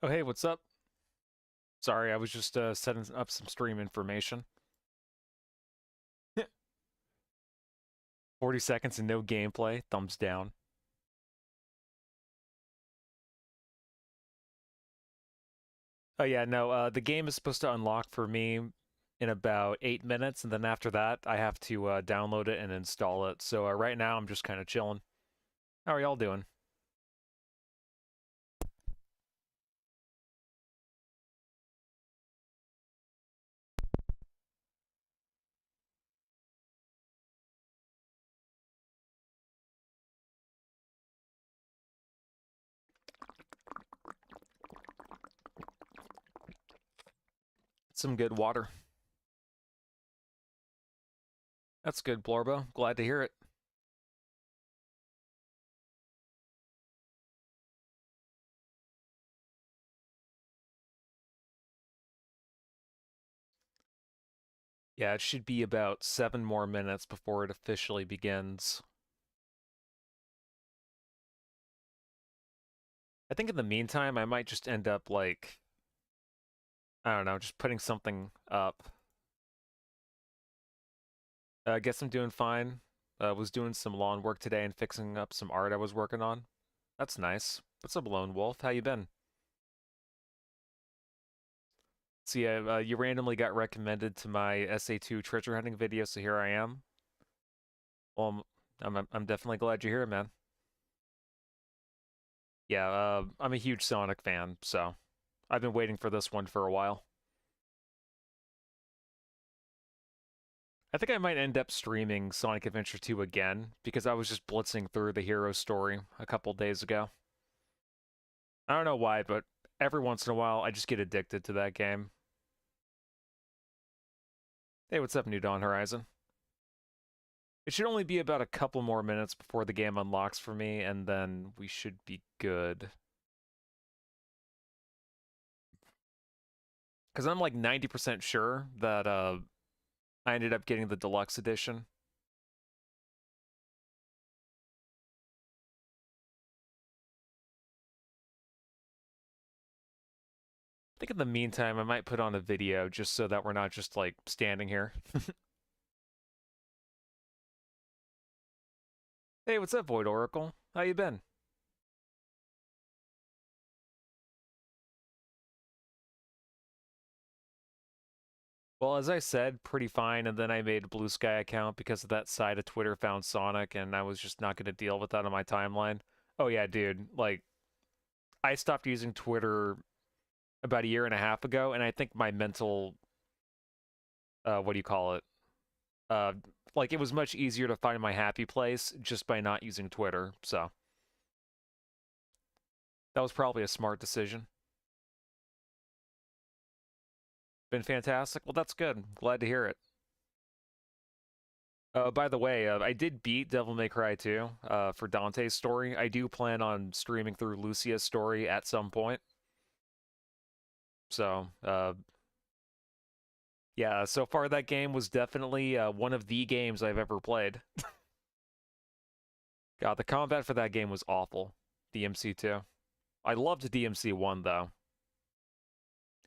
Oh, hey, what's up? Sorry, I was just setting up some stream information. 40 seconds and no gameplay. Thumbs down. Oh, yeah, no, the game is supposed to unlock for me in about 8 minutes, and then after that, I have to download it and install it. So right now, I'm just kind of chilling. How are y'all doing? Some good water. That's good, Blorbo. Glad to hear it. Yeah, it should be about 7 more minutes before it officially begins. I think in the meantime, I might just end up like, I don't know, just putting something up. I guess I'm doing fine. Was doing some lawn work today and fixing up some art I was working on. That's nice. What's up, Lone Wolf? How you been? See, you randomly got recommended to my SA2 treasure hunting video, so here I am. Well, I'm definitely glad you're here, man. Yeah, I'm a huge Sonic fan, so I've been waiting for this one for a while. I think I might end up streaming Sonic Adventure 2 again because I was just blitzing through the hero story a couple days ago. I don't know why, but every once in a while I just get addicted to that game. Hey, what's up, New Dawn Horizon? It should only be about a couple more minutes before the game unlocks for me, and then we should be good. Because I'm like 90% sure that I ended up getting the deluxe edition. I think in the meantime, I might put on a video just so that we're not just like standing here. Hey, what's up, Void Oracle? How you been? Well, as I said, pretty fine, and then I made a Blue Sky account because of that side of Twitter found Sonic, and I was just not going to deal with that on my timeline. Oh yeah, dude, like, I stopped using Twitter about a year and a half ago, and I think my mental, what do you call it? Uh, like, it was much easier to find my happy place just by not using Twitter, so that was probably a smart decision. Been fantastic? Well, that's good. Glad to hear it. By the way, I did beat Devil May Cry 2 for Dante's story. I do plan on streaming through Lucia's story at some point. So, yeah, so far that game was definitely one of the games I've ever played. God, the combat for that game was awful. DMC2. I loved DMC1 though.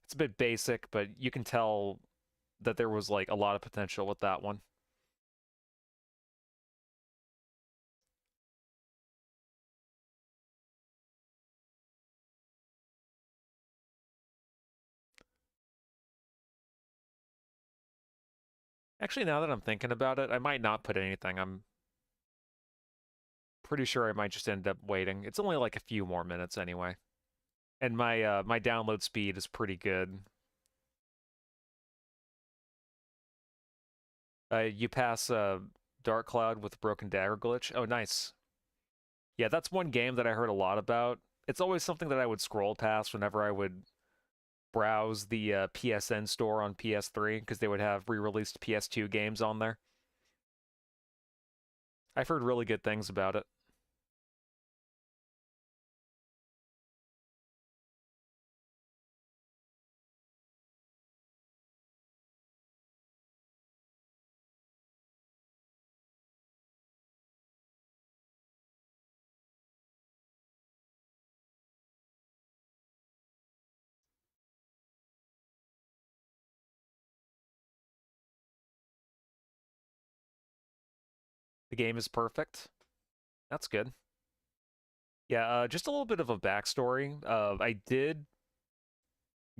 It's a bit basic, but you can tell that there was like a lot of potential with that one. Actually, now that I'm thinking about it, I might not put anything. I'm pretty sure I might just end up waiting. It's only like a few more minutes anyway. And my download speed is pretty good. You pass Dark Cloud with Broken Dagger glitch. Oh, nice. Yeah, that's one game that I heard a lot about. It's always something that I would scroll past whenever I would browse the PSN store on PS3 because they would have re-released PS2 games on there. I've heard really good things about it. The game is perfect. That's good. Yeah, just a little bit of a backstory. I did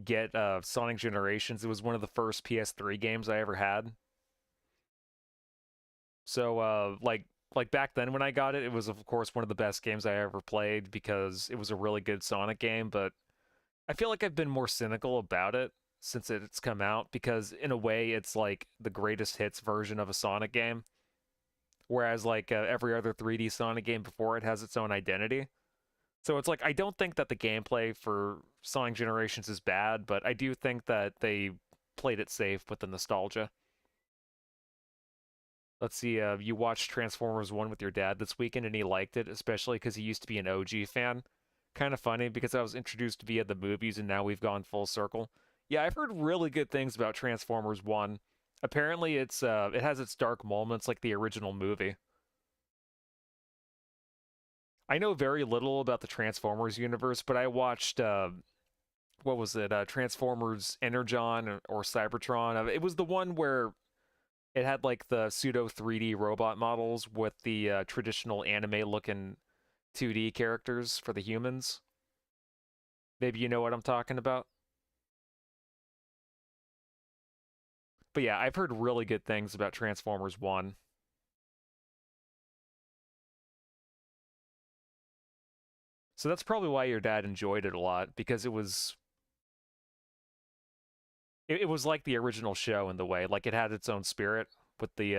get Sonic Generations. It was one of the first PS3 games I ever had. So like back then when I got it, it was of course one of the best games I ever played because it was a really good Sonic game, but I feel like I've been more cynical about it since it's come out because in a way it's like the greatest hits version of a Sonic game, whereas like every other 3D Sonic game before it has its own identity. So it's like I don't think that the gameplay for Sonic Generations is bad, but I do think that they played it safe with the nostalgia. Let's see, you watched Transformers 1 with your dad this weekend and he liked it, especially because he used to be an OG fan. Kind of funny because I was introduced via the movies and now we've gone full circle. Yeah, I've heard really good things about Transformers 1. Apparently it has its dark moments like the original movie. I know very little about the Transformers universe, but I watched what was it? Transformers Energon or Cybertron. It was the one where it had like the pseudo 3D robot models with the traditional anime looking 2D characters for the humans. Maybe you know what I'm talking about. But yeah, I've heard really good things about Transformers 1. So that's probably why your dad enjoyed it a lot because it was like the original show in the way, like it had its own spirit with the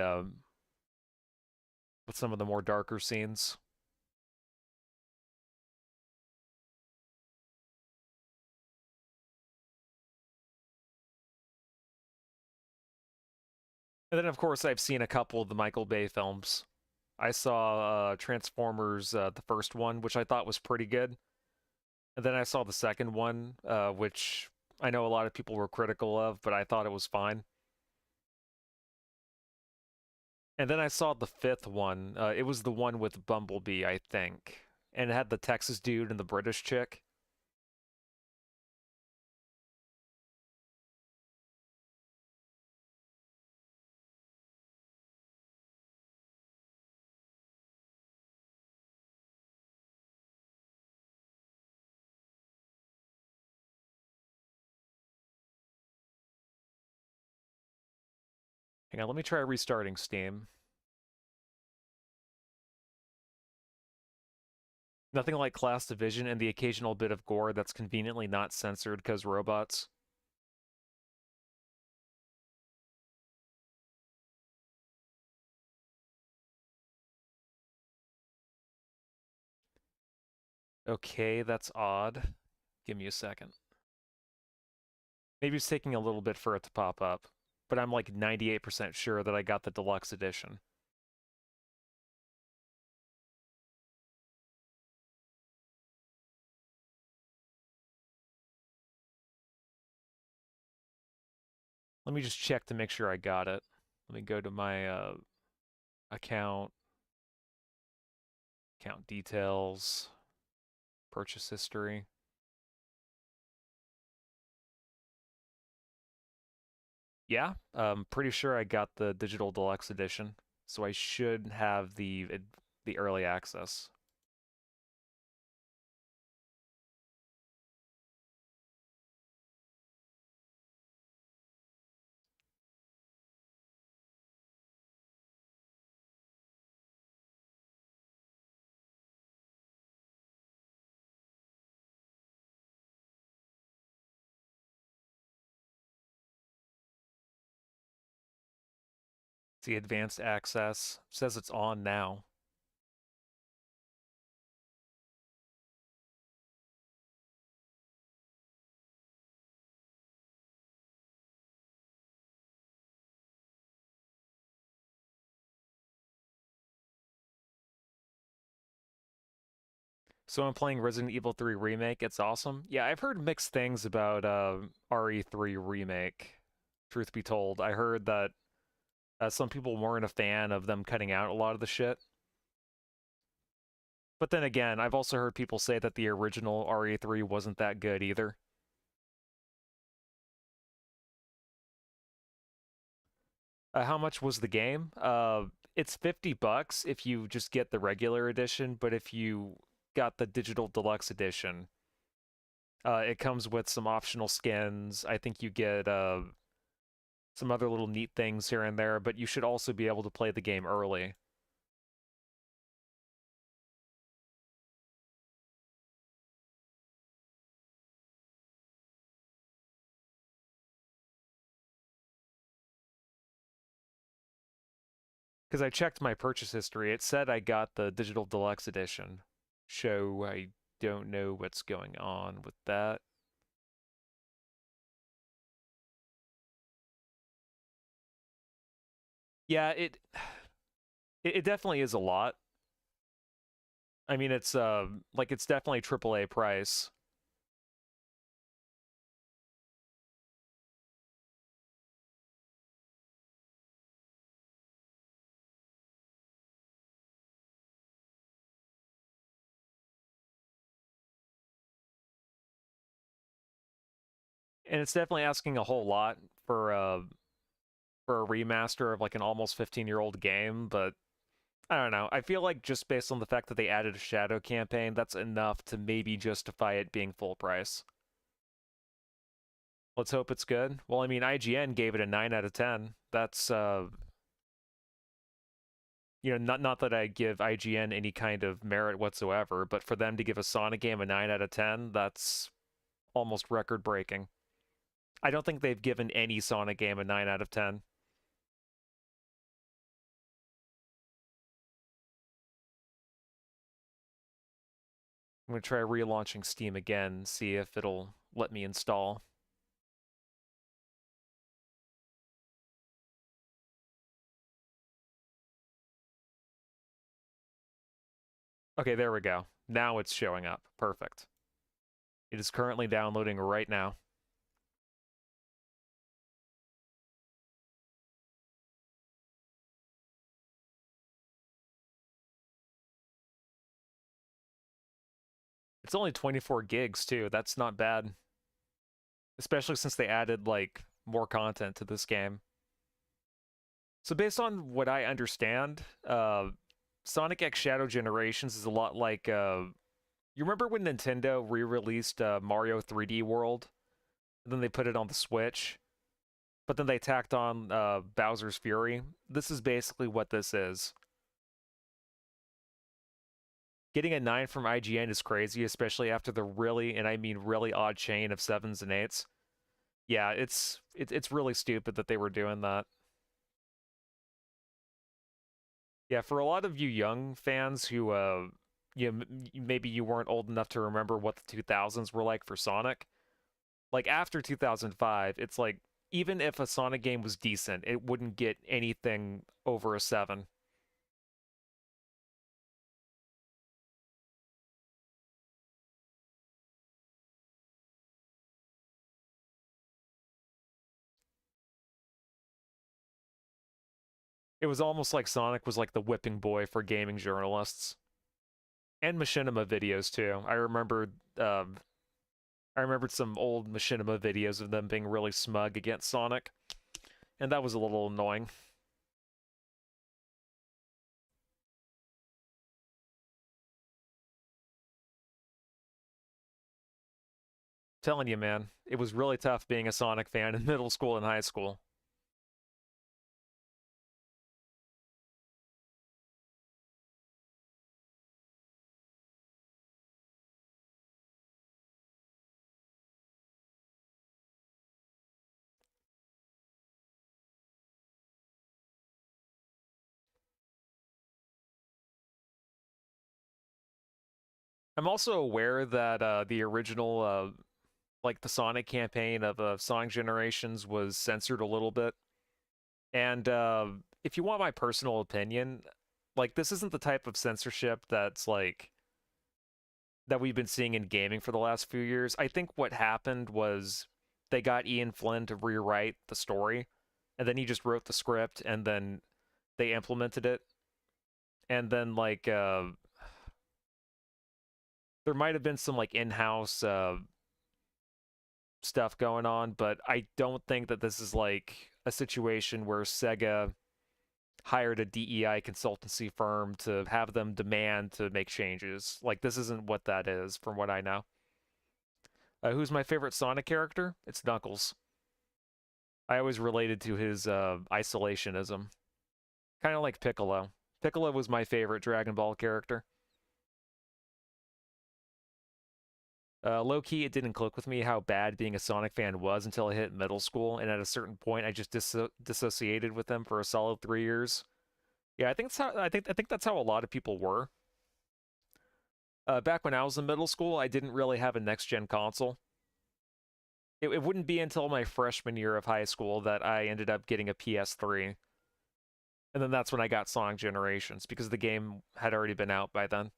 with some of the more darker scenes. And then of course I've seen a couple of the Michael Bay films. I saw Transformers the first one, which I thought was pretty good. And then I saw the second one, which I know a lot of people were critical of, but I thought it was fine. And then I saw the fifth one. It was the one with Bumblebee, I think. And it had the Texas dude and the British chick. Hang on, let me try restarting Steam. Nothing like Class Division and the occasional bit of gore that's conveniently not censored because robots. Okay, that's odd. Give me a second. Maybe it's taking a little bit for it to pop up, but I'm like 98% sure that I got the deluxe edition. Let me just check to make sure I got it. Let me go to my account, account details, purchase history. Yeah, I'm pretty sure I got the digital deluxe edition, so I should have the early access. See advanced access. Says it's on now. So I'm playing Resident Evil 3 Remake. It's awesome. Yeah, I've heard mixed things about RE3 Remake. Truth be told, I heard that some people weren't a fan of them cutting out a lot of the shit. But then again, I've also heard people say that the original RE3 wasn't that good either. How much was the game? it's $50 if you just get the regular edition, but if you got the digital deluxe edition, it comes with some optional skins. I think you get some other little neat things here and there, but you should also be able to play the game early. Because I checked my purchase history, it said I got the digital deluxe edition. So I don't know what's going on with that. Yeah, it definitely is a lot. I mean, it's like it's definitely AAA price. And it's definitely asking a whole lot for a remaster of like an almost 15-year-old game, but I don't know. I feel like just based on the fact that they added a shadow campaign, that's enough to maybe justify it being full price. Let's hope it's good. Well, I mean, IGN gave it a 9 out of 10. That's not that I give IGN any kind of merit whatsoever, but for them to give a Sonic game a 9 out of 10, that's almost record breaking. I don't think they've given any Sonic game a 9 out of 10. I'm going to try relaunching Steam again, see if it'll let me install. Okay, there we go. Now it's showing up. Perfect. It is currently downloading right now. It's only 24 gigs too. That's not bad. Especially since they added like more content to this game. So based on what I understand, Sonic X Shadow Generations is a lot like you remember when Nintendo re-released Mario 3D World? And then they put it on the Switch, but then they tacked on Bowser's Fury. This is basically what this is. Getting a 9 from IGN is crazy, especially after the really, and I mean really odd chain of 7s and 8s. Yeah, it's really stupid that they were doing that. Yeah, for a lot of you young fans who maybe you weren't old enough to remember what the 2000s were like for Sonic. Like after 2005, it's like even if a Sonic game was decent, it wouldn't get anything over a 7. It was almost like Sonic was like the whipping boy for gaming journalists and machinima videos too. I remembered some old machinima videos of them being really smug against Sonic, and that was a little annoying. Telling you, man, it was really tough being a Sonic fan in middle school and high school. I'm also aware that the original, like the Sonic campaign of Sonic Generations was censored a little bit. And if you want my personal opinion, like this isn't the type of censorship that's like that we've been seeing in gaming for the last few years. I think what happened was they got Ian Flynn to rewrite the story, and then he just wrote the script, and then they implemented it. And then like there might have been some like in-house stuff going on, but I don't think that this is like a situation where Sega hired a DEI consultancy firm to have them demand to make changes. Like, this isn't what that is, from what I know. Who's my favorite Sonic character? It's Knuckles. I always related to his isolationism. Kind of like Piccolo. Piccolo was my favorite Dragon Ball character. Low key, it didn't click with me how bad being a Sonic fan was until I hit middle school, and at a certain point, I just dissociated with them for a solid 3 years. Yeah, I think that's how a lot of people were. Back when I was in middle school, I didn't really have a next gen console. It wouldn't be until my freshman year of high school that I ended up getting a PS3, and then that's when I got Sonic Generations because the game had already been out by then.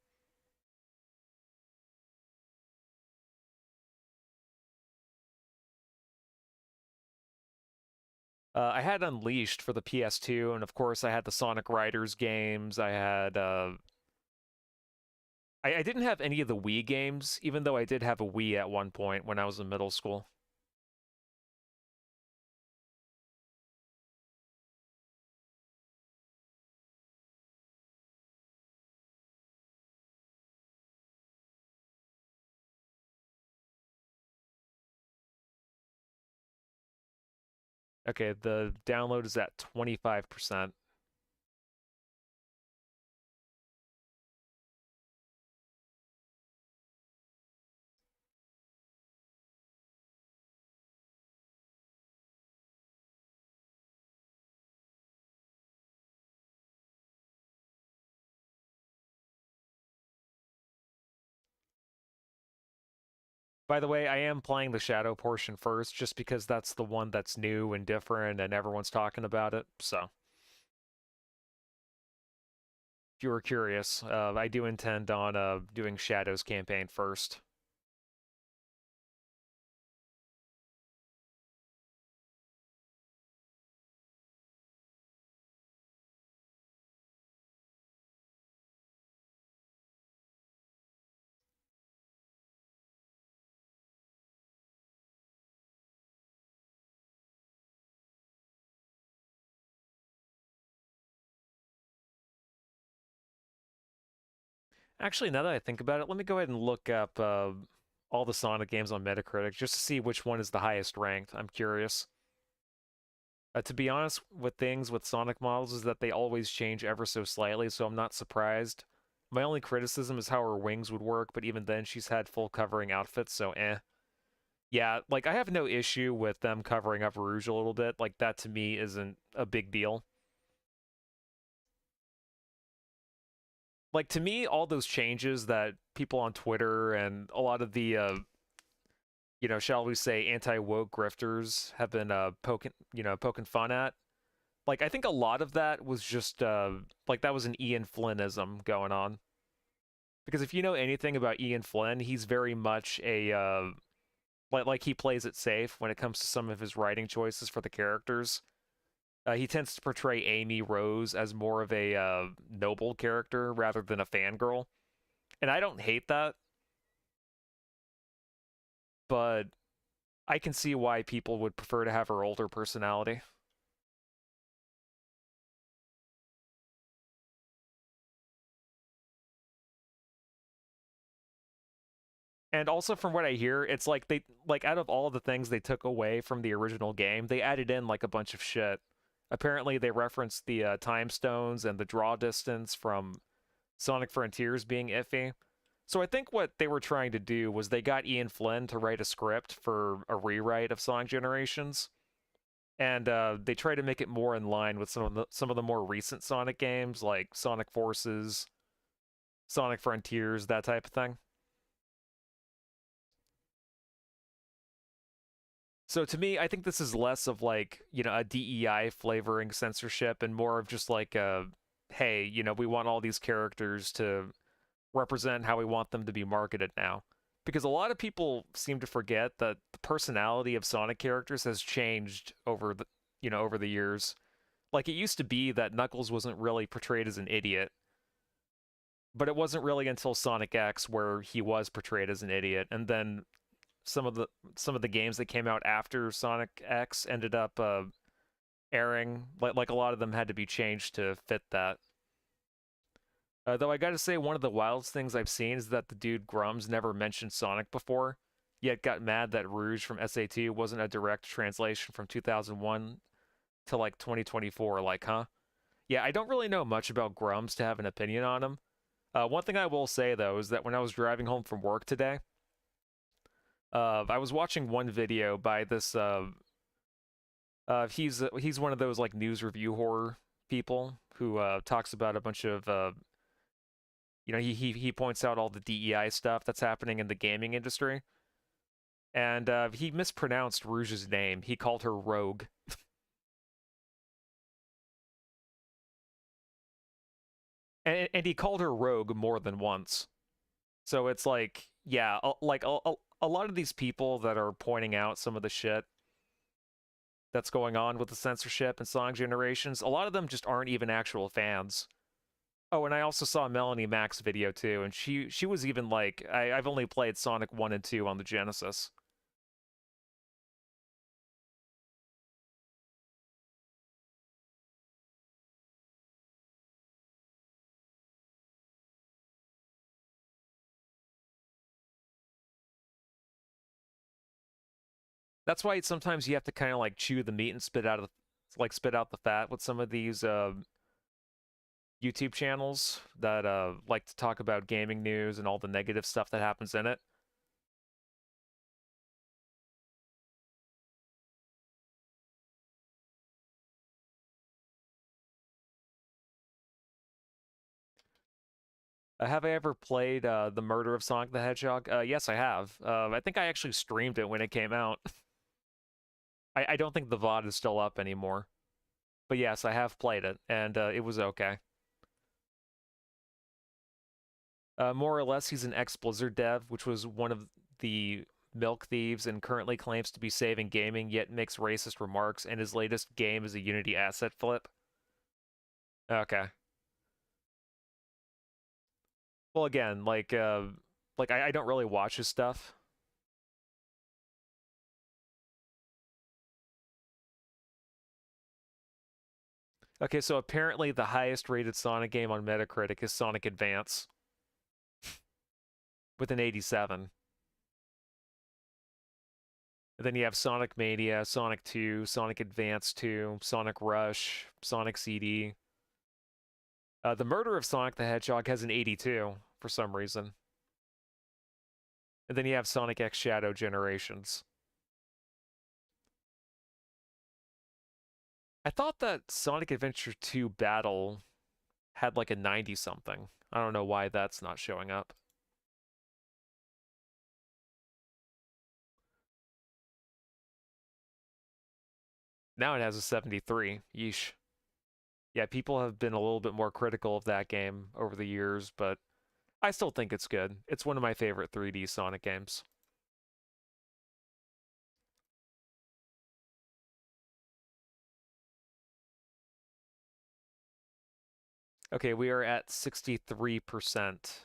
I had Unleashed for the PS2, and of course, I had the Sonic Riders games. I had. I didn't have any of the Wii games, even though I did have a Wii at one point when I was in middle school. Okay, the download is at 25%. By the way, I am playing the Shadow portion first, just because that's the one that's new and different, and everyone's talking about it. So, if you were curious, I do intend on doing Shadow's campaign first. Actually, now that I think about it, let me go ahead and look up all the Sonic games on Metacritic just to see which one is the highest ranked. I'm curious. To be honest with things with Sonic models is that they always change ever so slightly, so I'm not surprised. My only criticism is how her wings would work, but even then she's had full covering outfits, so eh. Yeah, like I have no issue with them covering up Rouge a little bit. Like that to me isn't a big deal. Like to me, all those changes that people on Twitter and a lot of the shall we say, anti-woke grifters have been poking fun at. Like I think a lot of that was just like that was an Ian Flynnism going on. Because if you know anything about Ian Flynn, he's very much a like he plays it safe when it comes to some of his writing choices for the characters. He tends to portray Amy Rose as more of a noble character rather than a fangirl. And I don't hate that, but I can see why people would prefer to have her older personality. And also from what I hear, it's like they like out of all of the things they took away from the original game, they added in like a bunch of shit. Apparently they referenced the time stones and the draw distance from Sonic Frontiers being iffy. So I think what they were trying to do was they got Ian Flynn to write a script for a rewrite of Sonic Generations, and they try to make it more in line with some of the more recent Sonic games like Sonic Forces, Sonic Frontiers, that type of thing. So to me, I think this is less of like, a DEI flavoring censorship and more of just like hey, we want all these characters to represent how we want them to be marketed now. Because a lot of people seem to forget that the personality of Sonic characters has changed over the years. Like it used to be that Knuckles wasn't really portrayed as an idiot, but it wasn't really until Sonic X where he was portrayed as an idiot, and then some of the games that came out after Sonic X ended up airing. Like a lot of them had to be changed to fit that. Though I gotta say, one of the wildest things I've seen is that the dude Grums never mentioned Sonic before, yet got mad that Rouge from SAT wasn't a direct translation from 2001 to like 2024. Like, huh? Yeah, I don't really know much about Grums to have an opinion on him. One thing I will say though is that when I was driving home from work today, I was watching one video by this. He's one of those like news review horror people who talks about a bunch of he points out all the DEI stuff that's happening in the gaming industry, and he mispronounced Rouge's name. He called her Rogue. And he called her Rogue more than once. So it's like, yeah, a lot of these people that are pointing out some of the shit that's going on with the censorship and Sonic Generations, a lot of them just aren't even actual fans. Oh, and I also saw Melanie Mac's video too, and she was even like, I've only played Sonic 1 and 2 on the Genesis. That's why sometimes you have to kind of like chew the meat and spit out the fat with some of these YouTube channels that like to talk about gaming news and all the negative stuff that happens in it. Have I ever played The Murder of Sonic the Hedgehog? Yes, I have. I think I actually streamed it when it came out. I don't think the VOD is still up anymore. But yes, I have played it, and it was okay. More or less, he's an ex-Blizzard dev, which was one of the milk thieves and currently claims to be saving gaming, yet makes racist remarks, and his latest game is a Unity asset flip. Okay. Well, again, like I don't really watch his stuff. Okay, so apparently the highest rated Sonic game on Metacritic is Sonic Advance with an 87. And then you have Sonic Mania, Sonic 2, Sonic Advance 2, Sonic Rush, Sonic CD. The Murder of Sonic the Hedgehog has an 82 for some reason. And then you have Sonic X Shadow Generations. I thought that Sonic Adventure 2 Battle had like a 90 something. I don't know why that's not showing up. Now it has a 73. Yeesh. Yeah, people have been a little bit more critical of that game over the years, but I still think it's good. It's one of my favorite 3D Sonic games. Okay, we are at 63%.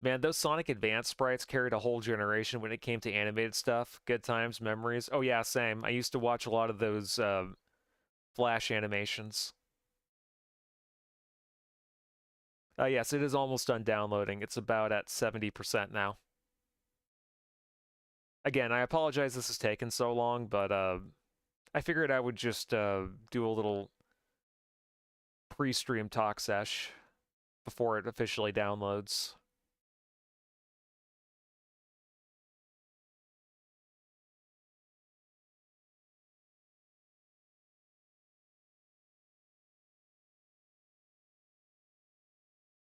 Man, those Sonic Advance sprites carried a whole generation when it came to animated stuff. Good times, memories. Oh yeah, same. I used to watch a lot of those Flash animations. Yes, it is almost done downloading. It's about at 70% now. Again, I apologize this has taken so long, but I figured I would just do a little pre-stream talk sesh before it officially downloads.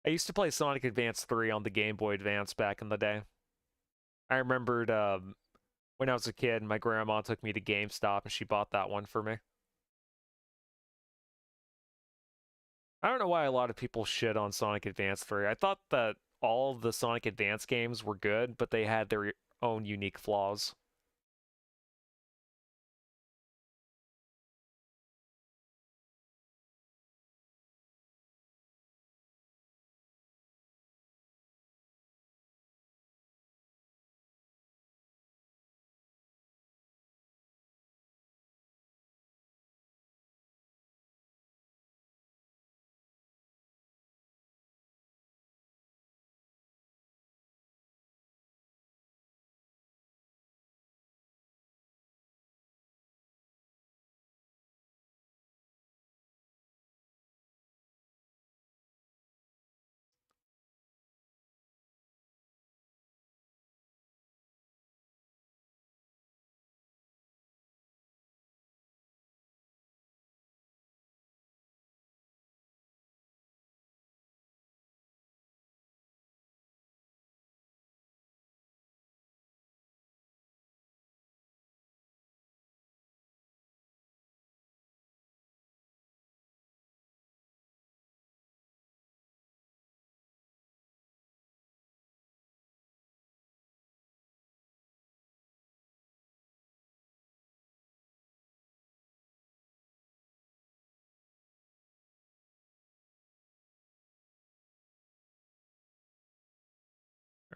I used to play Sonic Advance 3 on the Game Boy Advance back in the day. I remembered when I was a kid, my grandma took me to GameStop and she bought that one for me. I don't know why a lot of people shit on Sonic Advance 3. I thought that all of the Sonic Advance games were good, but they had their own unique flaws.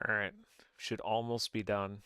All right. Should almost be done.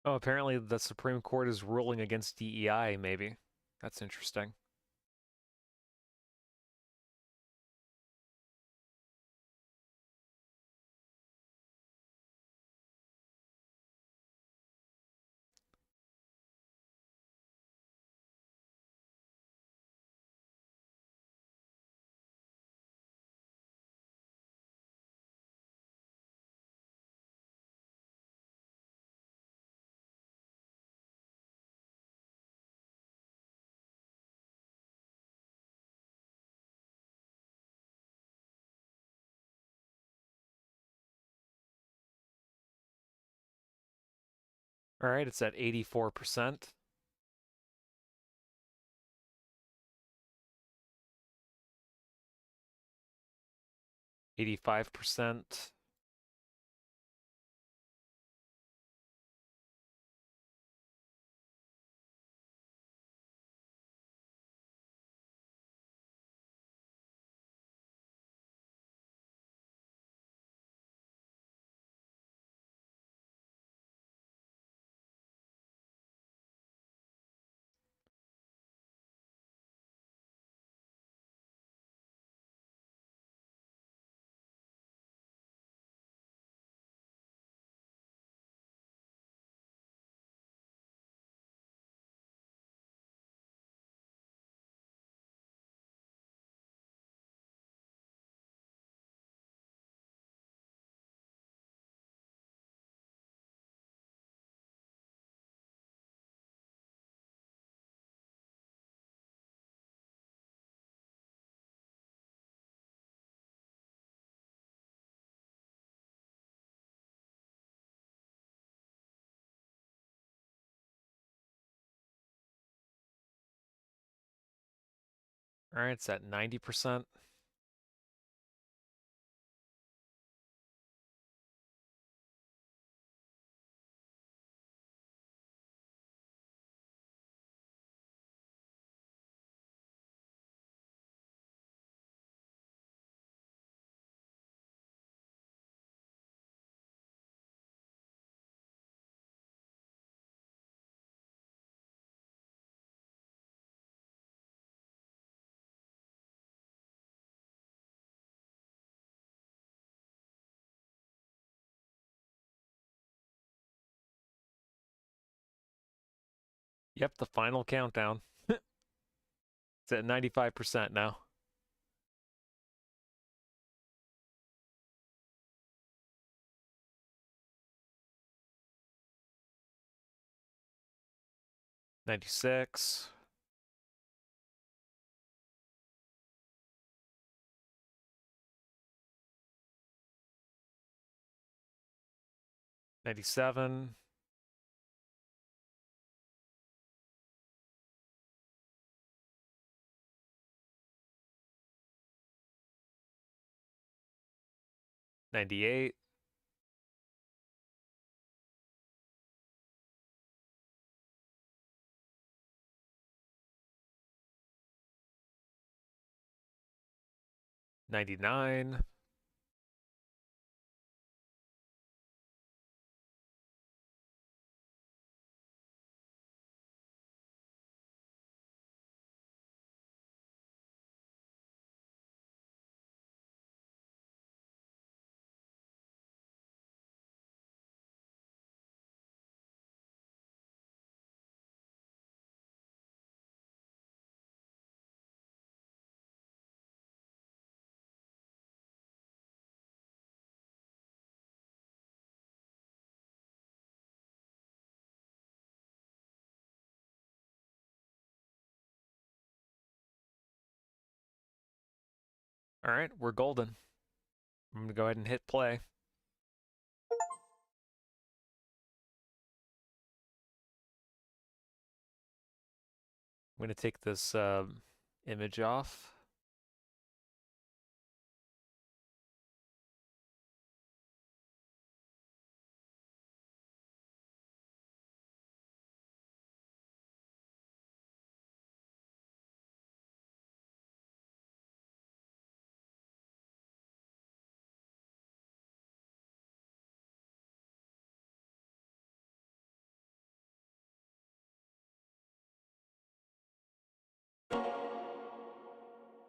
Oh, apparently the Supreme Court is ruling against DEI, maybe. That's interesting. All right, it's at 84%. 85%. 'Alright, it's at 90%. 'Yep, the final countdown. It's at 95% now. 96. 97. 98. 99. Alright, we're golden. I'm gonna go ahead and hit play. I'm gonna take this image off.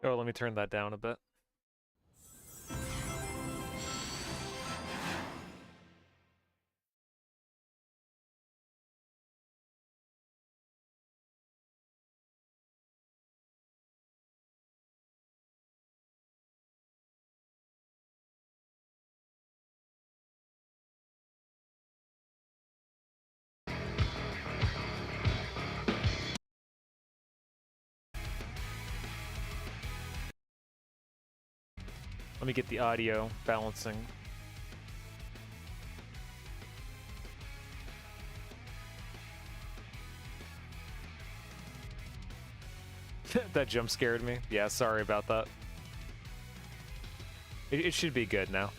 Oh, let me turn that down a bit. Let me get the audio balancing. That jump scared me. Yeah, sorry about that. It should be good now.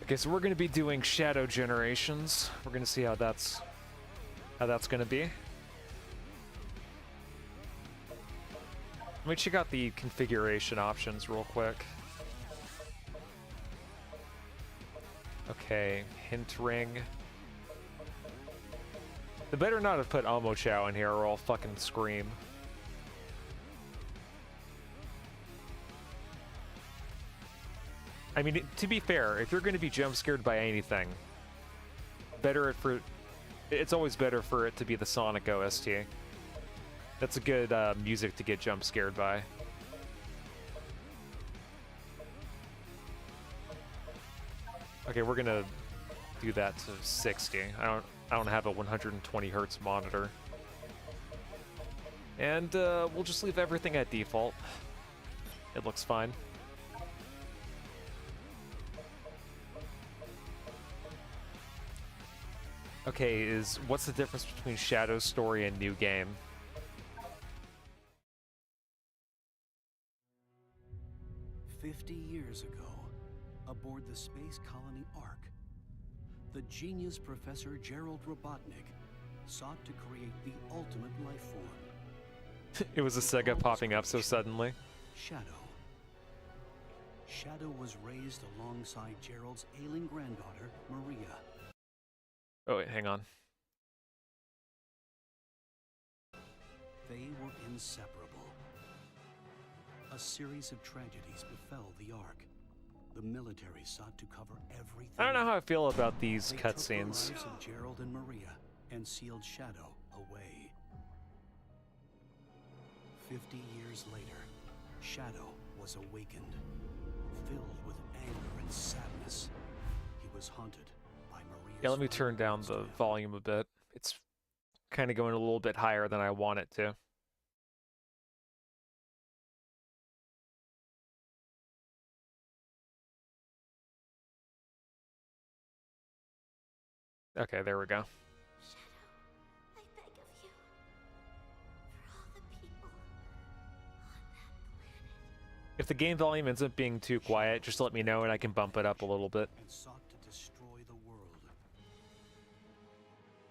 Okay, so we're gonna be doing shadow generations. We're gonna see how that's gonna be. Let me check out the configuration options real quick. Okay, hint ring. They better not have put Omochao in here or I'll fucking scream. I mean, to be fair, if you're going to be jump scared by anything, it's always better for it to be the Sonic OST. That's a good music to get jump scared by. Okay, we're gonna do that to 60. I don't have a 120 hertz monitor. And we'll just leave everything at default. It looks fine. Okay, what's the difference between Shadow Story and New Game? Years ago, aboard the space colony Ark, the genius Professor Gerald Robotnik sought to create the ultimate life form. It was a Sega popping up so suddenly. Shadow. Shadow was raised alongside Gerald's ailing granddaughter, Maria. Oh wait, hang on. They were inseparable. A series of tragedies befell the Ark. The military sought to cover everything. I don't know how I feel about these cutscenes. They took the lives of Gerald and Maria and sealed Shadow away. 50 years later, Shadow was awakened, filled with anger and sadness. He was haunted by Maria's. Yeah, let me turn down the volume a bit. It's kind of going a little bit higher than I want it to. Okay, there we go. Shadow, I beg of you, for all the people on that planet. If the game volume ends up being too quiet, just let me know and I can bump it up a little bit. And sought to destroy the world.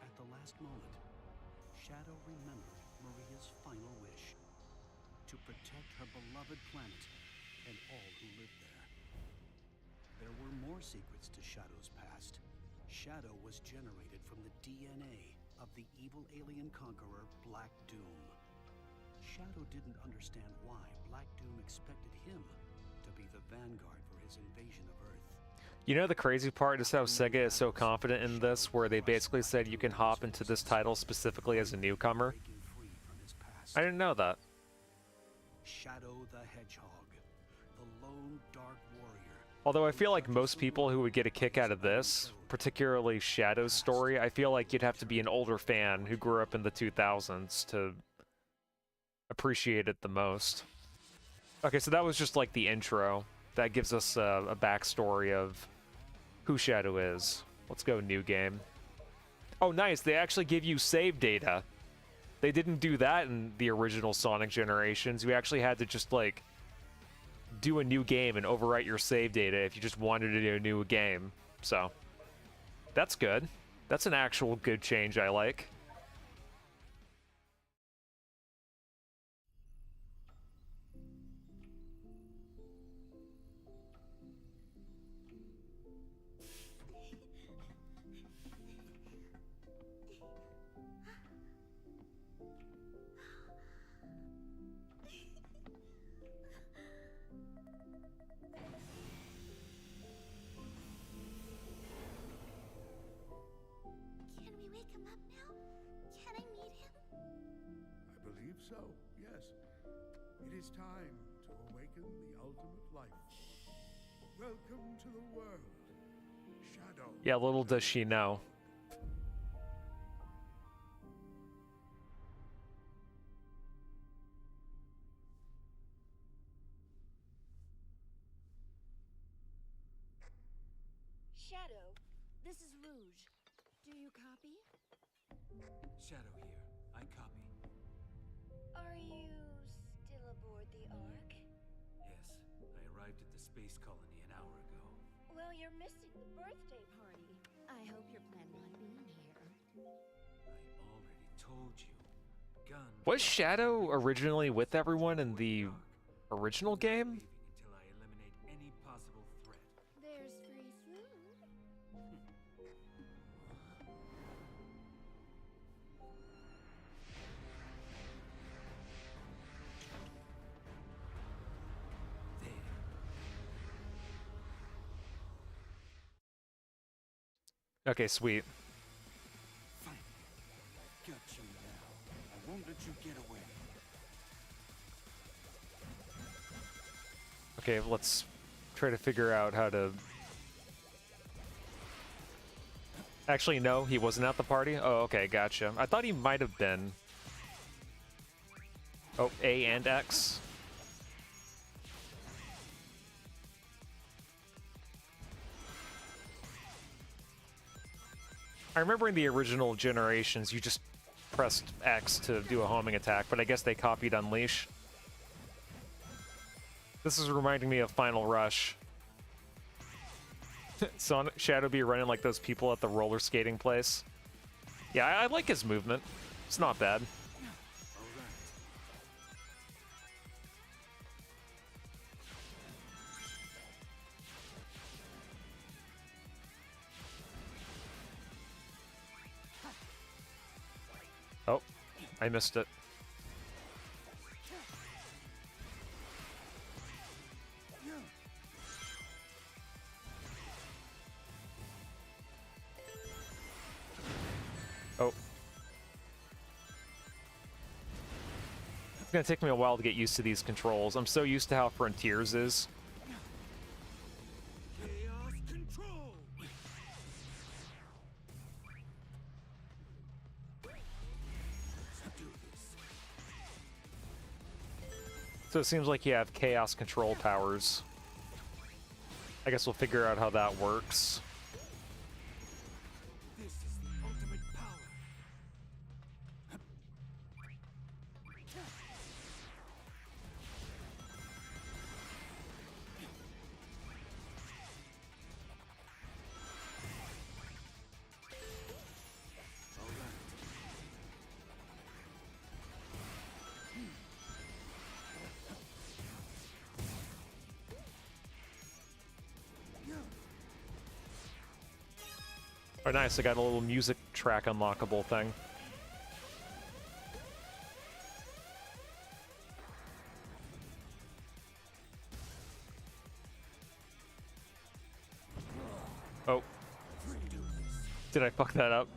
At the last moment, Shadow remembered Maria's final wish: to protect her beloved planet and all who lived there. There were more secrets to Shadow's past. Shadow was generated from the DNA of the evil alien conqueror Black Doom. Shadow didn't understand why Black Doom expected him to be the vanguard for his invasion of Earth. You know the crazy part is how Sega is so confident in this, where they basically said you can hop into this title specifically as a newcomer. I didn't know that. Shadow the Hedgehog, the lone dark warrior. Although I feel like most people who would get a kick out of this particularly Shadow's story, I feel like you'd have to be an older fan who grew up in the 2000s to appreciate it the most. Okay, so that was just like the intro. That gives us a backstory of who Shadow is. Let's go new game. Oh, nice. They actually give you save data. They didn't do that in the original Sonic generations. You actually had to just, like, do a new game and overwrite your save data if you just wanted to do a new game. So, that's good. That's an actual good change I like. Can we wake him up now? Can I meet him? I believe so, yes. It is time to awaken the ultimate life. Welcome to the world, Shadow. Yeah, little does she know. Shadow, this is Rouge. Do you copy? Shadow here. I copy. Are you still aboard the Ark? Yes, I arrived at the space colony an hour ago. Well, you're missing the birthday party. I hope you're planning on being here. I already told you. Gun. Was Shadow originally with everyone in the original game? Until I eliminate any possible threat. There's free food. There. Okay, sweet. Finally. Got you now. I won't let you get away. Okay, let's try to figure out how to... Actually, no, he wasn't at the party? Oh, okay, gotcha. I thought he might have been. Oh, A and X. I remember in the original generations, you just pressed X to do a homing attack, but I guess they copied Unleash. This is reminding me of Final Rush. Sonic Shadow be running like those people at the roller skating place. Yeah, I like his movement. It's not bad. All right. Oh, I missed it. Oh. It's gonna take me a while to get used to these controls. I'm so used to how Frontiers is. Chaos control. Let's do this. So it seems like you have chaos control powers. I guess we'll figure out how that works. This is the ultimate power. All right. Oh, nice. I got a little music track unlockable thing. Oh. Did I fuck that up?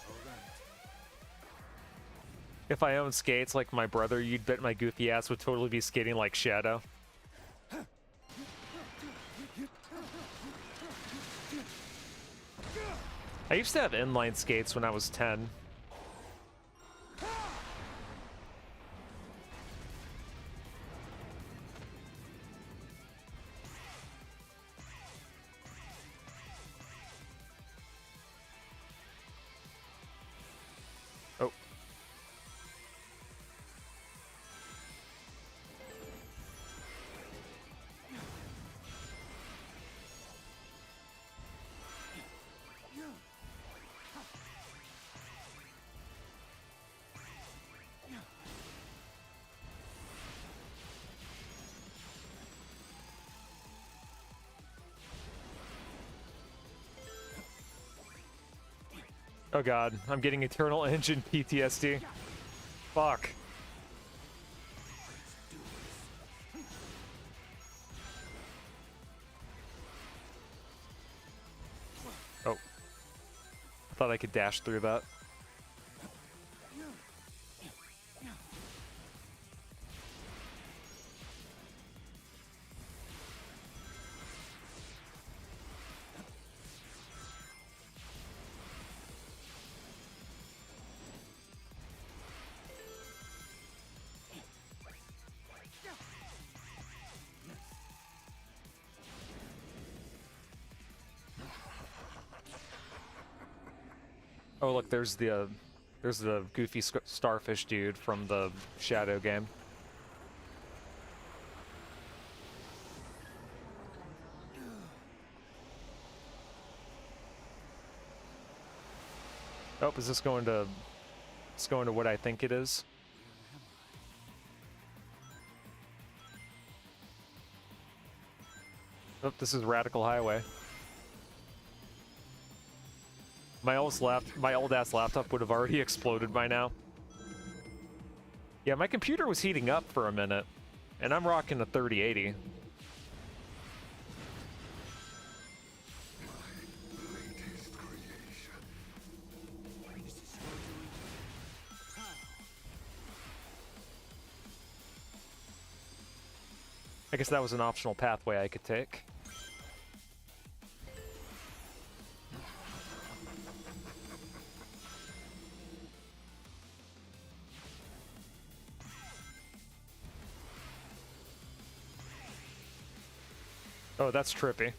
All right. If I owned skates like my brother, you'd bet my goofy ass would totally be skating like Shadow. I used to have inline skates when I was 10. Oh. Oh god, I'm getting Eternal Engine PTSD. Fuck. Oh. I thought I could dash through that. Oh look, there's the goofy starfish dude from the Shadow game. Oh, is this going to... It's going to what I think it is? Oh, this is Radical Highway. My old ass laptop would have already exploded by now. Yeah, my computer was heating up for a minute, and I'm rocking a 3080. I guess that was an optional pathway I could take. Oh, that's trippy.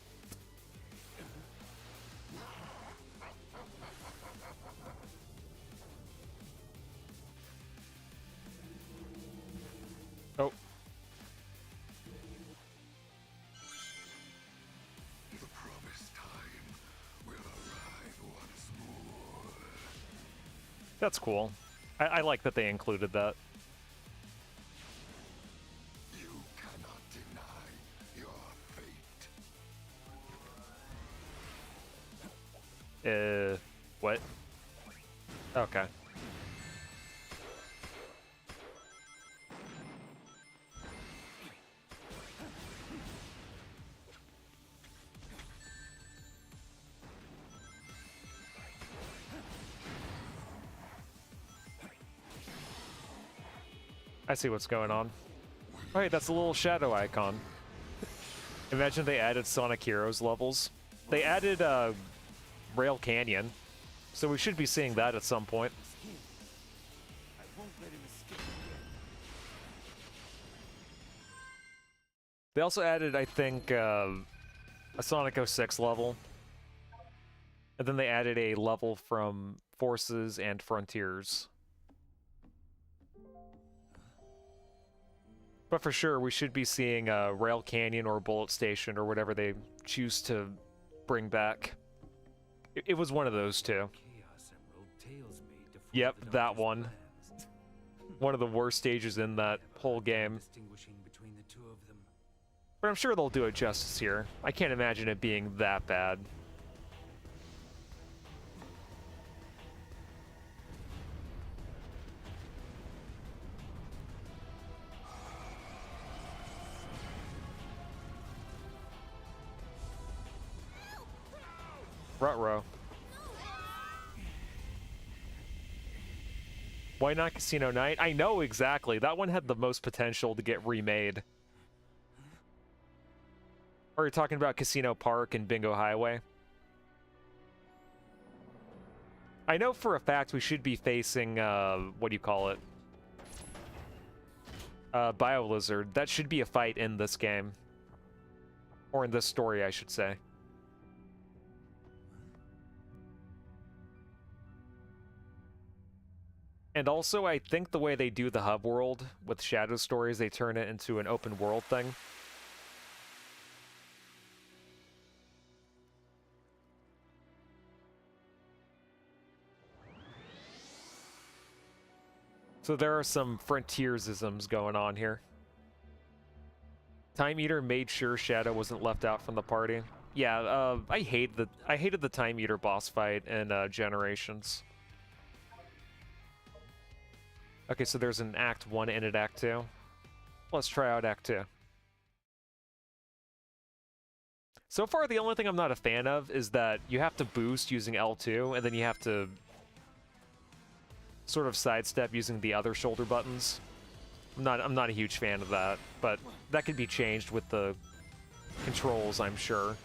Oh. The promised time will arrive once more. That's cool. I like that they included that. You cannot deny your fate. What? Okay. I see what's going on. Oh, hey, that's a little shadow icon. Imagine they added Sonic Heroes levels. They added Rail Canyon, so we should be seeing that at some point. I won't let him escape. They also added, I think, a Sonic 06 level. And then they added a level from Forces and Frontiers. But for sure, we should be seeing Rail Canyon or Bullet Station or whatever they choose to bring back. It was one of those two. Chaos Emerald Tales made to Yep, form the that darkest one. plans. One of the worst stages in that whole game. Distinguishing between the two of them. But I'm sure they'll do it justice here. I can't imagine it being that bad. Ruh-roh. Why not Casino Night? I know exactly. That one had the most potential to get remade. Or you're talking about Casino Park and Bingo Highway? I know for a fact we should be facing, what do you call it? Biolizard. That should be a fight in this game. Or in this story, I should say. And also, I think the way they do the hub world with Shadow Stories, they turn it into an open world thing. So there are some frontiersisms going on here. Time Eater made sure Shadow wasn't left out from the party. Yeah, I hated the Time Eater boss fight in Generations. Okay, so there's an Act 1 and an Act 2. Let's try out Act 2. So far, the only thing I'm not a fan of is that you have to boost using L2, and then you have to sort of sidestep using the other shoulder buttons. I'm not a huge fan of that, but that could be changed with the controls, I'm sure.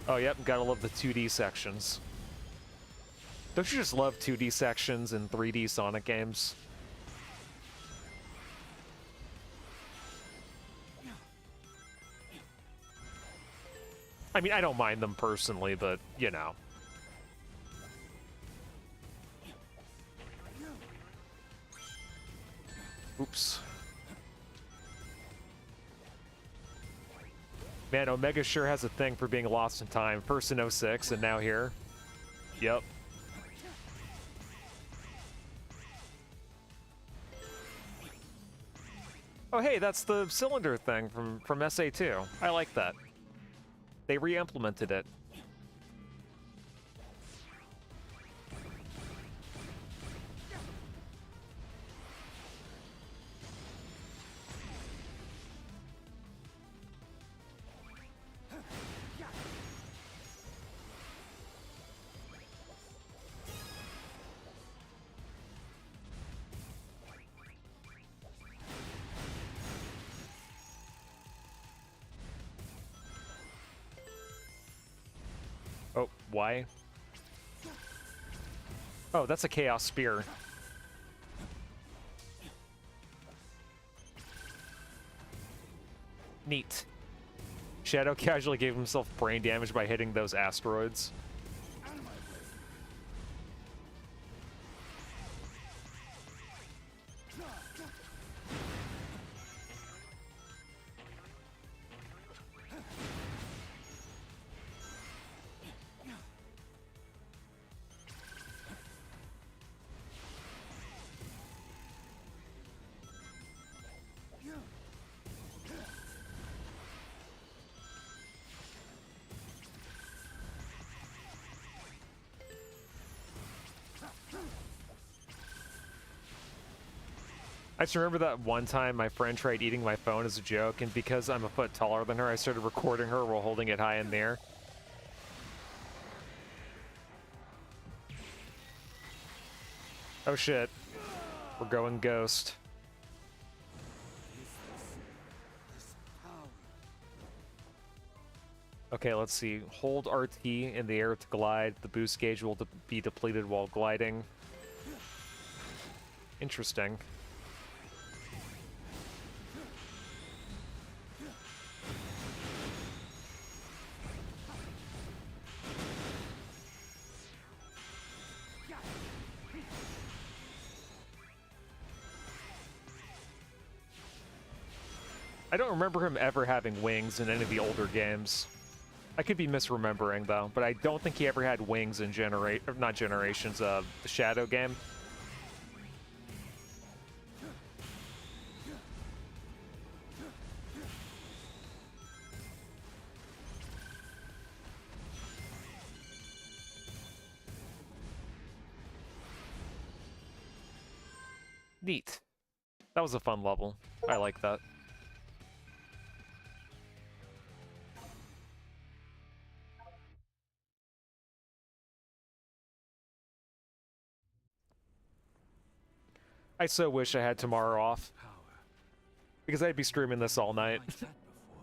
Oh, yep, gotta love the 2D sections. Don't you just love 2D sections in 3D Sonic games? I mean, I don't mind them personally, but, you know. Oops. Man, Omega sure has a thing for being lost in time. First in 06 and now here. Yep. Oh hey, that's the cylinder thing from SA2. I like that. They re-implemented it. Oh, why? Oh, that's a Chaos Spear. Neat. Shadow casually gave himself brain damage by hitting those asteroids. I just remember that one time my friend tried eating my phone as a joke, and because I'm a foot taller than her, I started recording her while holding it high in the air. Oh shit. We're going ghost. Okay, let's see. Hold RT in the air to glide. The boost gauge will be depleted while gliding. Interesting. I don't remember him ever having wings in any of the older games. I could be misremembering though, but I don't think he ever had wings in not Generations, the Shadow game. Neat. That was a fun level. I like that. I so wish I had tomorrow off, Power. because I'd be streaming this all night. Like that before.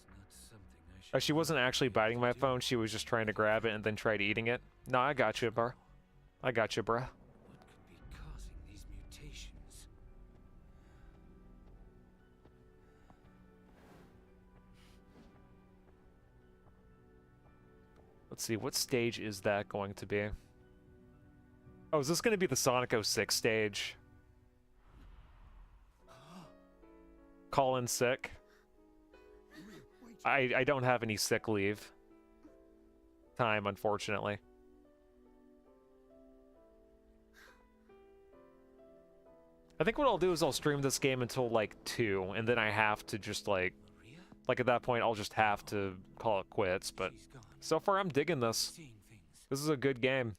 It's not something I should She wasn't actually biting my phone, she was just trying to grab it and then tried eating it. No, I got you, bro. I got you, bruh. What could be causing these mutations? Let's see, what stage is that going to be? Oh, is this going to be the Sonic 06 stage? Call in sick? I don't have any sick leave time, unfortunately. I think what I'll do is I'll stream this game until like 2, and then I have to just Maria? like at that point I'll just have to call it quits, but She's gone. so far I'm digging this. Seeing things. This is a good game.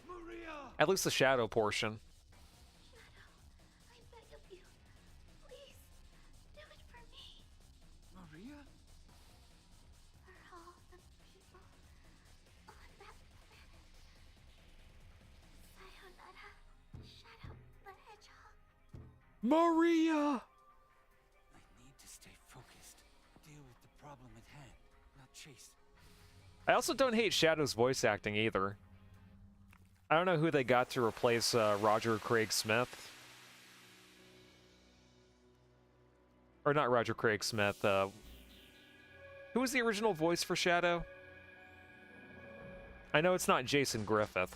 Maria! At least the shadow portion. I beg of you. Please, do it for me. Maria? For all the people on that planet. Sayonara, Shadow the Hedgehog. Maria! I need to stay focused. Deal with the problem at hand, not chase. I also don't hate Shadow's voice acting either. I don't know who they got to replace Roger Craig Smith. Or not Roger Craig Smith, who was the original voice for Shadow? I know it's not Jason Griffith.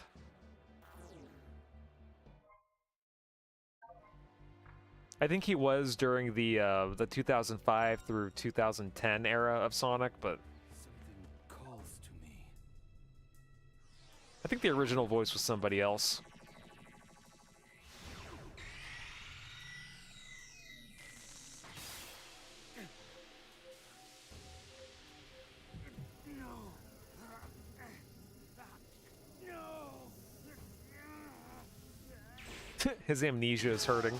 I think he was during the 2005 through 2010 era of Sonic, but Something calls to me. I think the original voice was somebody else. His amnesia is hurting.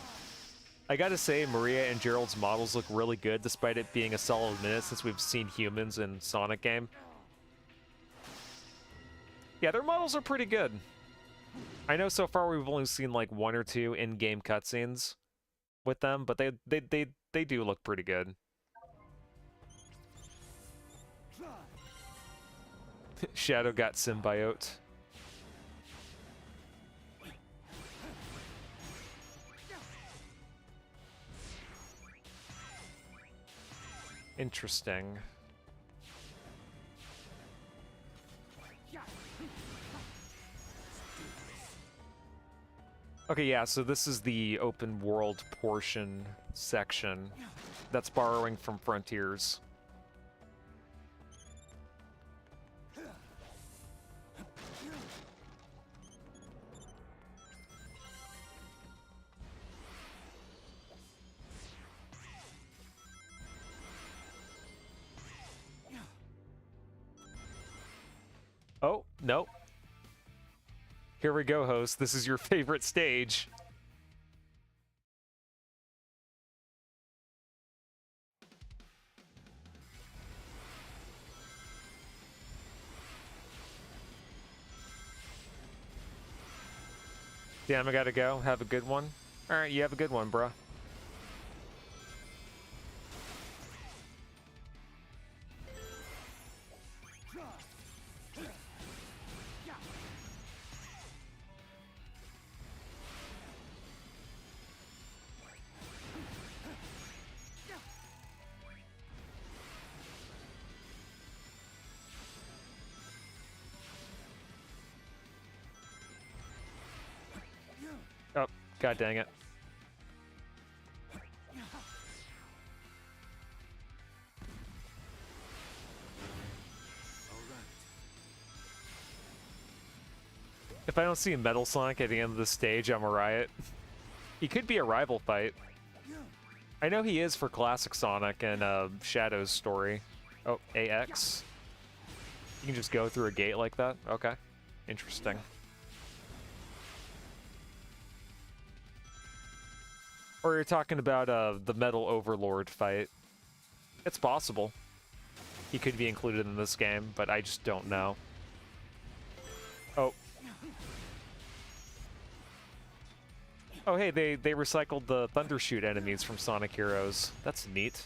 I gotta say, Maria and Gerald's models look really good, despite it being a solid minute since we've seen humans in Sonic game. Yeah, their models are pretty good. I know so far we've only seen like 1 or 2 in-game cutscenes with them, but they do look pretty good. Shadow got symbiote. Interesting. Okay, yeah, so this is the open world portion section that's borrowing from Frontiers. Oh, no. Here we go, host. This is your favorite stage. Damn, I gotta go. Have a good one. Alright, you have a good one, bruh. Oh, god dang it. If I don't see Metal Sonic at the end of the stage, I'm a riot. He could be a rival fight. I know he is for Classic Sonic and Shadow's story. Oh, AX. You can just go through a gate like that? Okay. Interesting. Or you're talking about the Metal Overlord fight. It's possible. He could be included in this game, but I just don't know. Oh. Oh, hey, they recycled the Thundershoot enemies from Sonic Heroes. That's neat.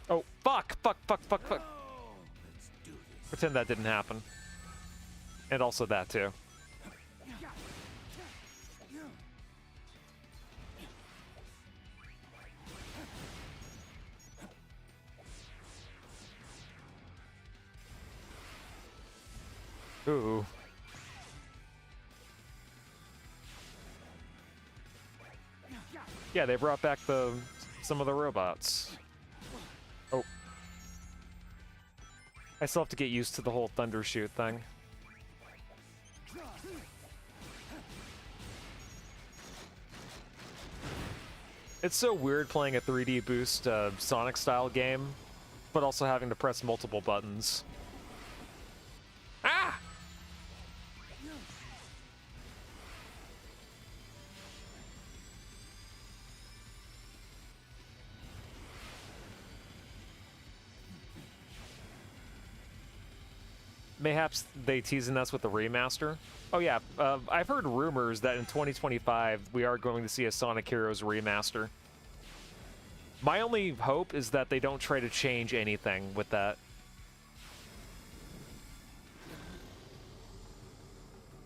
Oh, fuck! Fuck, fuck, fuck, fuck. Let's do this. Pretend that didn't happen. And also that, too. Ooh. Yeah, they brought back some of the robots. Oh. I still have to get used to the whole Thundershoot thing. It's so weird playing a 3D boost Sonic-style game, but also having to press multiple buttons. Ah! Mayhaps they teasing us with the remaster. Oh yeah, I've heard rumors that in 2025 we are going to see a Sonic Heroes remaster. My only hope is that they don't try to change anything with that.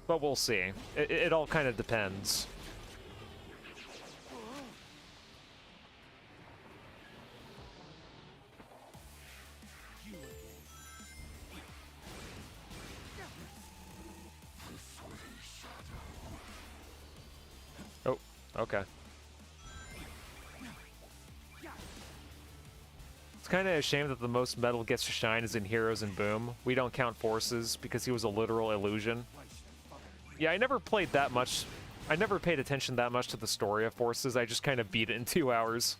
But we'll see. It all kind of depends. Oh, okay. It's kind of a shame that the most metal gets to shine is in Heroes and Boom. We don't count Forces because he was a literal illusion. Yeah, I never played that much. I never paid attention that much to the story of Forces. I just kind of beat it in 2 hours.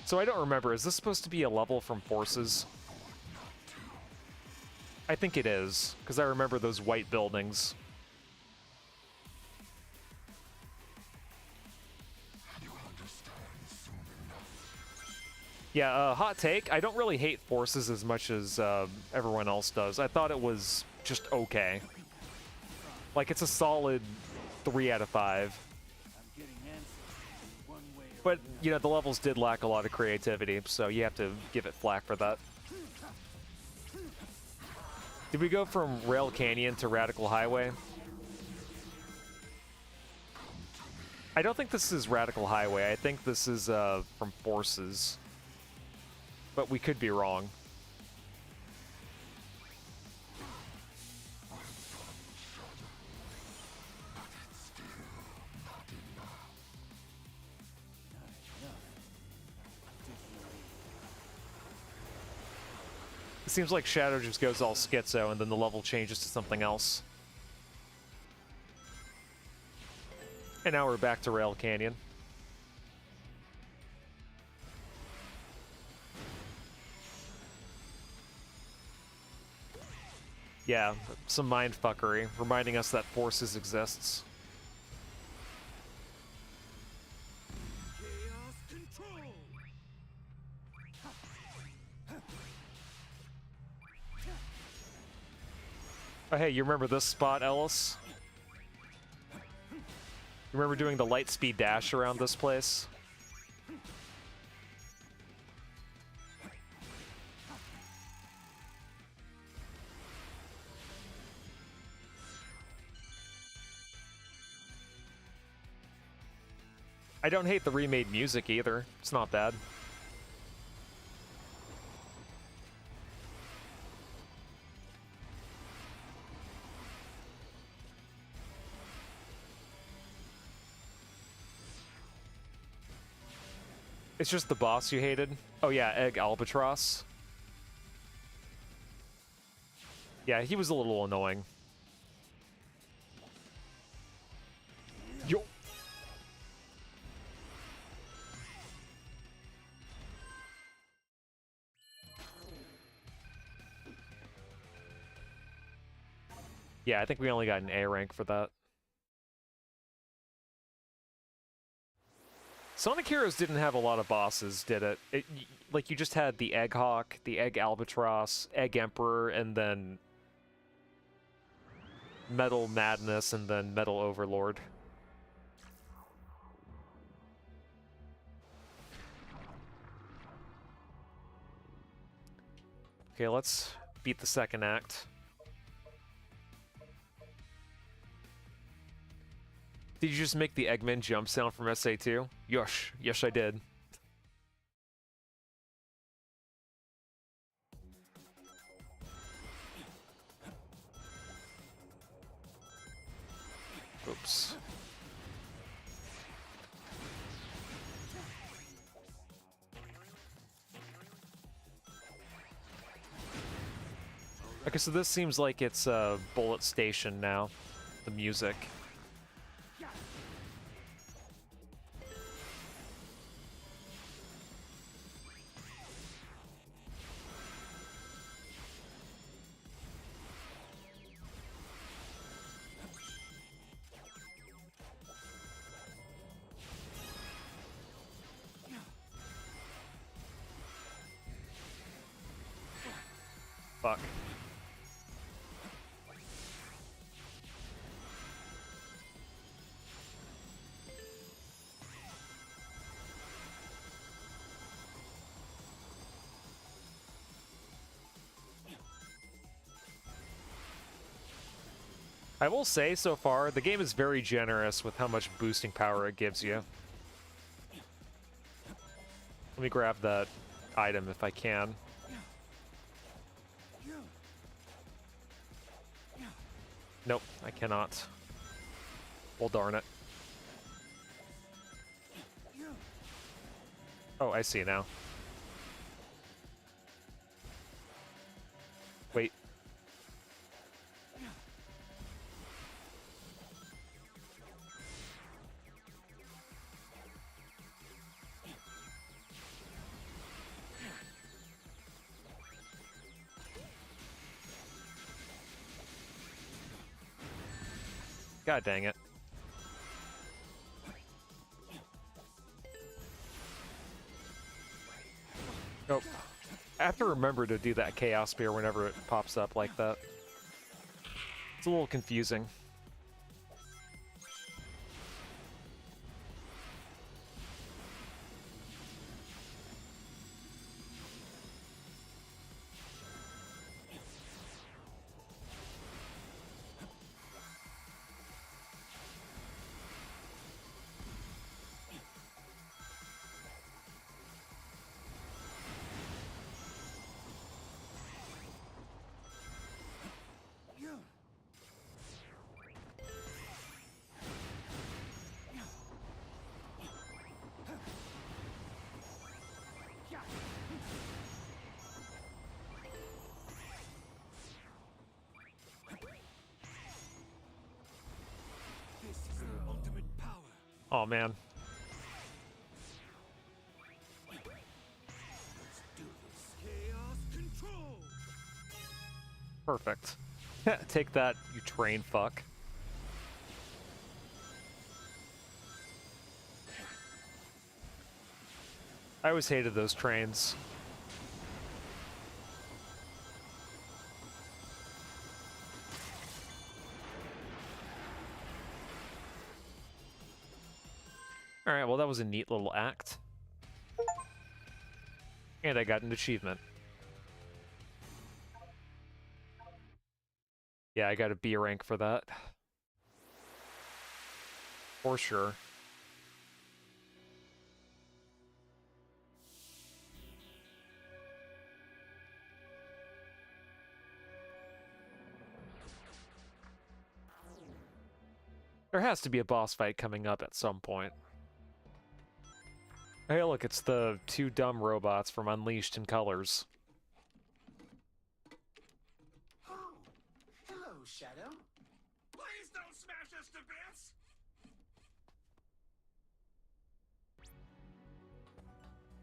So I don't remember. Is this supposed to be a level from Forces? I think it is, because I remember those white buildings. Yeah, hot take. I don't really hate Forces as much as everyone else does. I thought it was just okay. Like, it's a solid 3 out of 5. But, you know, the levels did lack a lot of creativity, so you have to give it flack for that. Did we go from Rail Canyon to Radical Highway? I don't think this is Radical Highway. I think this is from Forces. But we could be wrong. It seems like Shadow just goes all schizo and then the level changes to something else. And now we're back to Rail Canyon. Yeah, some mindfuckery, reminding us that Forces exists. Chaos control. Oh hey, you remember this spot, Ellis? You remember doing the light speed dash around this place? I don't hate the remade music either. It's not bad. It's just the boss you hated? Oh yeah, Egg Albatross. Yeah, he was a little annoying. Yo! Yeah, I think we only got an A rank for that. Sonic Heroes didn't have a lot of bosses, did it? Like, you just had the Egg Hawk, the Egg Albatross, Egg Emperor, and then Metal Madness, and then Metal Overlord. Okay, let's beat the second act. Did you just make the Eggman jump sound from SA2? Yosh. Yes, I did. Oops. Okay, so this seems like it's a bullet station now. The music. Fuck. I will say, so far, the game is very generous with how much boosting power it gives you. Let me grab that item if I can. Nope, I cannot. Well, darn it. Oh, I see now. Wait. God dang it. Oh, I have to remember to do that Chaos Spear whenever it pops up like that. It's a little confusing. Oh man. Perfect. Take that, you train fuck. I always hated those trains. Alright, well that was a neat little act. And I got an achievement. Yeah, I got a B rank for that. For sure. There has to be a boss fight coming up at some point. Hey, look, it's the two dumb robots from Unleashed in Colors. Oh, hello, Shadow. Please don't smash us to bits!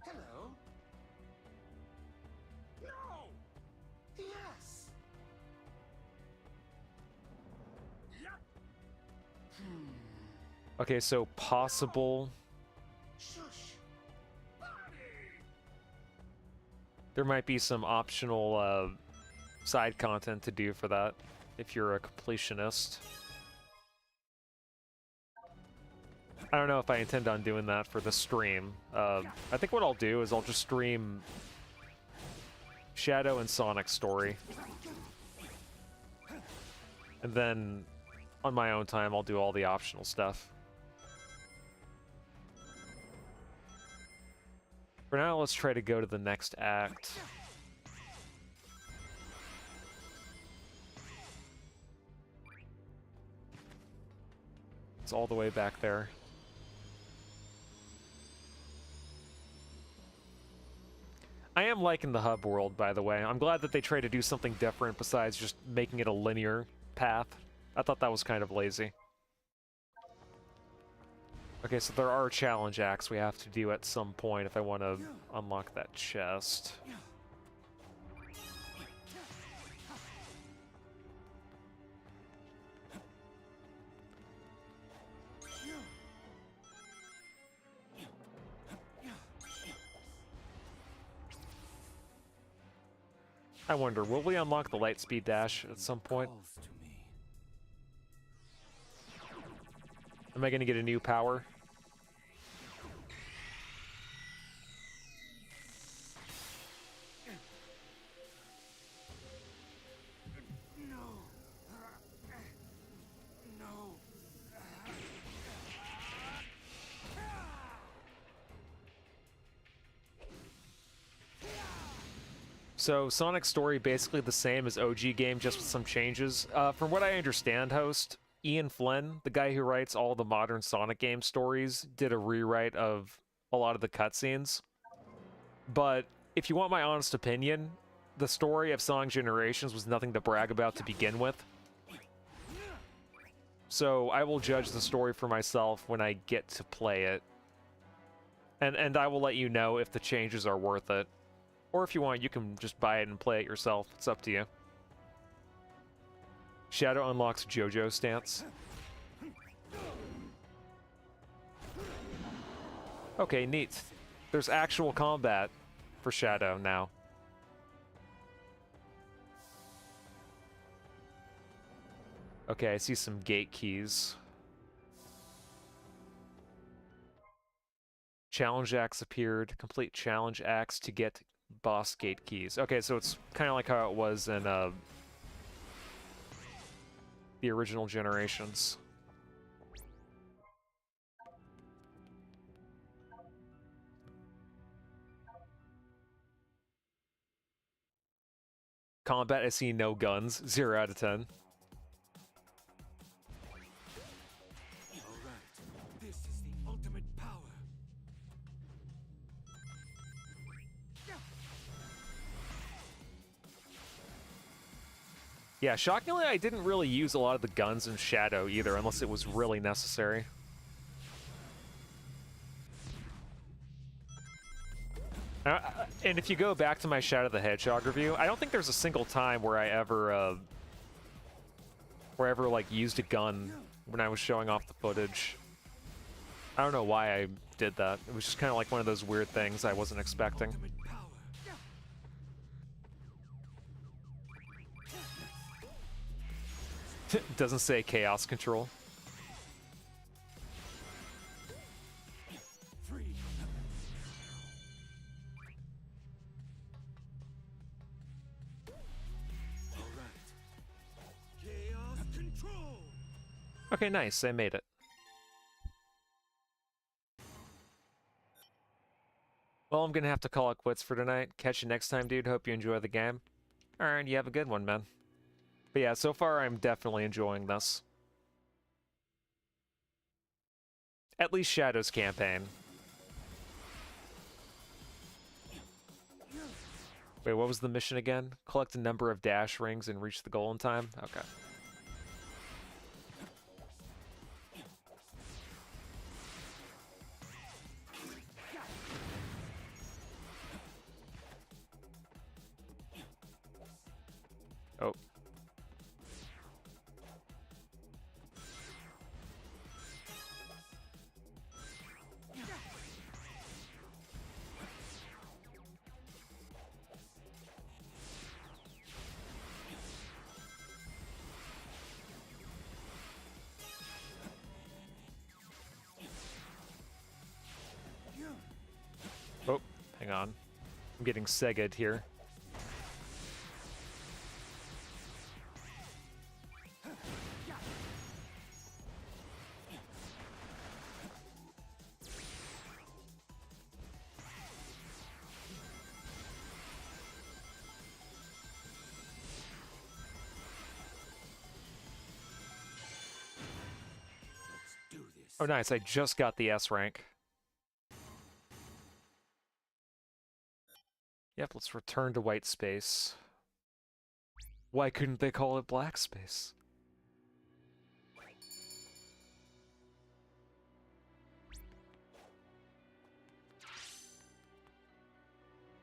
Hello. No! Yes. Yep! Okay, so possible... Shush. There might be some optional side content to do for that if you're a completionist. I don't know if I intend on doing that for the stream. I think what I'll do is I'll just stream Shadow and Sonic story. And then on my own time, I'll do all the optional stuff. For now, let's try to go to the next act. It's all the way back there. I am liking the hub world, by the way. I'm glad that they try to do something different besides just making it a linear path. I thought that was kind of lazy. Okay, so there are challenge acts we have to do at some point if I want to unlock that chest. I wonder, will we unlock the Lightspeed Dash at some point? Am I going to get a new power? So, Sonic's story basically the same as OG game, just with some changes. From what I understand, host, Ian Flynn, the guy who writes all the modern Sonic game stories, did a rewrite of a lot of the cutscenes. But if you want my honest opinion, the story of Sonic Generations was nothing to brag about to begin with. So I will judge the story for myself when I get to play it. And I will let you know if the changes are worth it. Or if you want, you can just buy it and play it yourself. It's up to you. Shadow unlocks JoJo stance. Okay, neat. There's actual combat for Shadow now. Okay, I see some gate keys. Challenge acts appeared. Complete challenge acts to get boss gate keys. Okay, so it's kind of like how it was in the original Generations. Combat, I see no guns. 0 out of 10. Yeah, shockingly, I didn't really use a lot of the guns in Shadow either, unless it was really necessary. And if you go back to my Shadow the Hedgehog review, I don't think there's a single time where I ever, like, used a gun when I was showing off the footage. I don't know why I did that. It was just kind of like one of those weird things I wasn't expecting. Doesn't say Chaos Control. Okay, nice. I made it. Well, I'm gonna have to call it quits for tonight. Catch you next time, dude. Hope you enjoy the game. Alright, you have a good one, man. But yeah, so far I'm definitely enjoying this. At least Shadow's campaign. Wait, what was the mission again? Collect a number of dash rings and reach the goal in time? Okay. Oh. Hang on. I'm getting Sega'd here. Let's do this. Oh, nice. I just got the S rank. Yep, let's return to white space. Why couldn't they call it black space?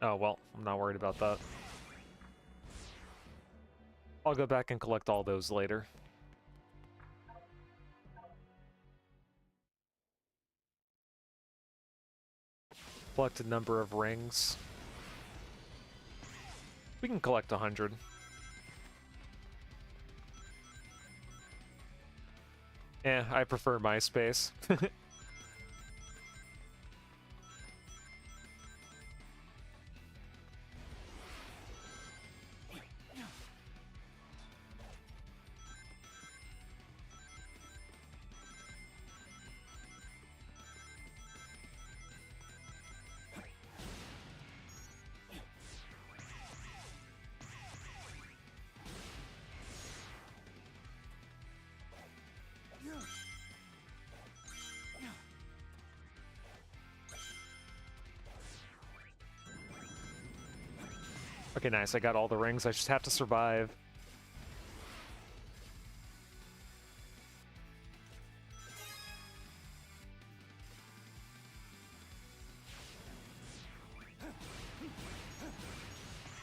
Oh, well, I'm not worried about that. I'll go back and collect all those later. Collect a number of rings. We can collect 100. I prefer MySpace. Okay, nice. I got all the rings. I just have to survive.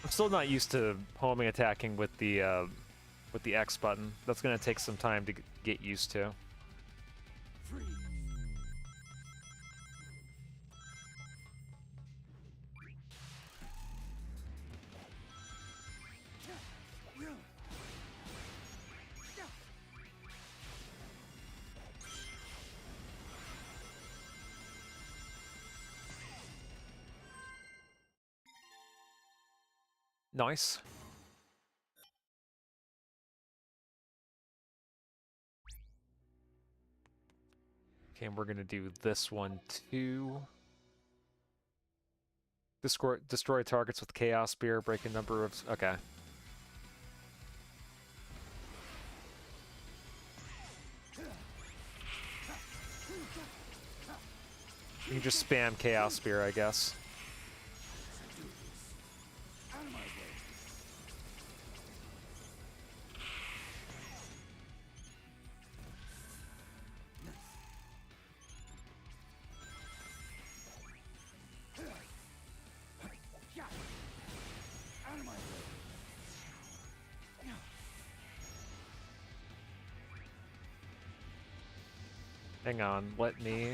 I'm still not used to homing attacking with the X button. That's gonna take some time to get used to. Freeze. Nice. Okay, and we're gonna do this one too. Destroy targets with Chaos Spear, break a number of... Okay. You can just spam Chaos Spear, I guess. Out of my way. Out of my way. Hang on, let me...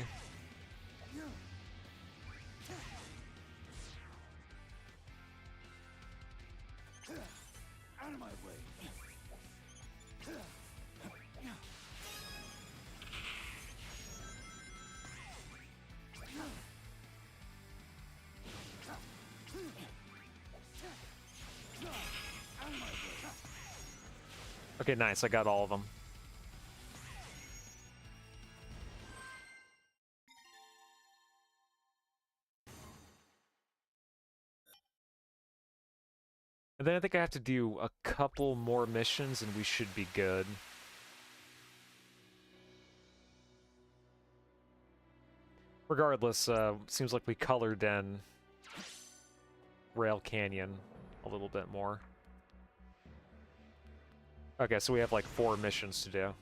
Out of my way. Okay, nice. I got all of them. And then I think I have to do a couple more missions and we should be good. Regardless, seems like we colored in Rail Canyon a little bit more. Okay, so we have like 4 missions to do.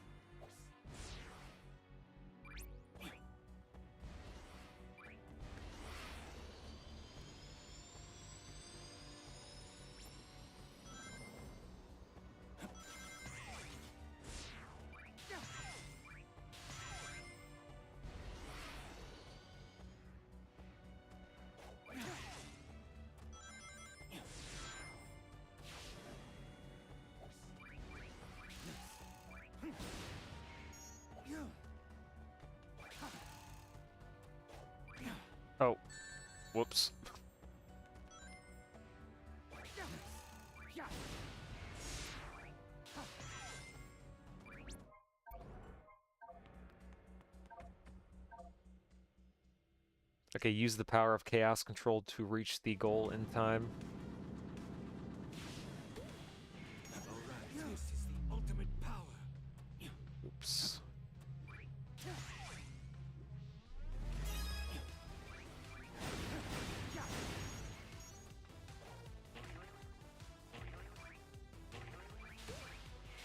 Oh, whoops. Okay, use the power of chaos control to reach the goal in time. Alright, this is the ultimate power. Oops.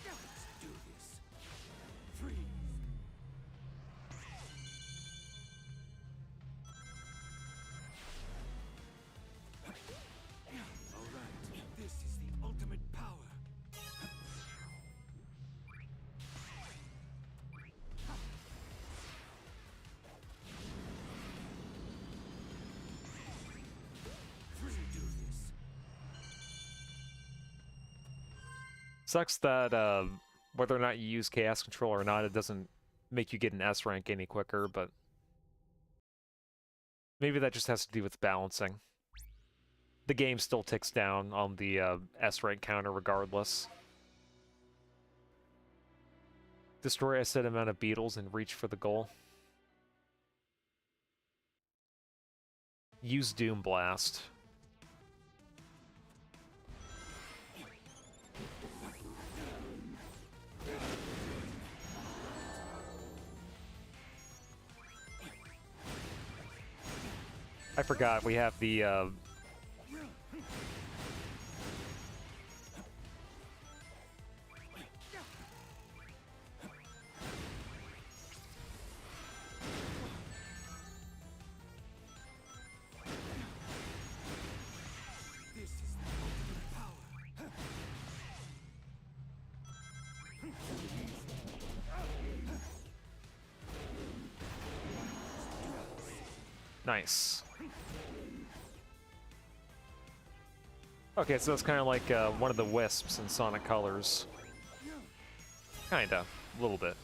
Let's do this. Freeze. Alright, this is the ultimate power. Free do this. Sucks that whether or not you use chaos control or not, it doesn't make you get an S rank any quicker, but maybe that just has to do with balancing. The game still ticks down on the S rank counter regardless. Destroy a set amount of beetles and reach for the goal. Use Doom Blast. I forgot we have the This is the ultimate power. nice. Okay, so it's kind of like one of the wisps in Sonic Colors. Kinda, a little bit.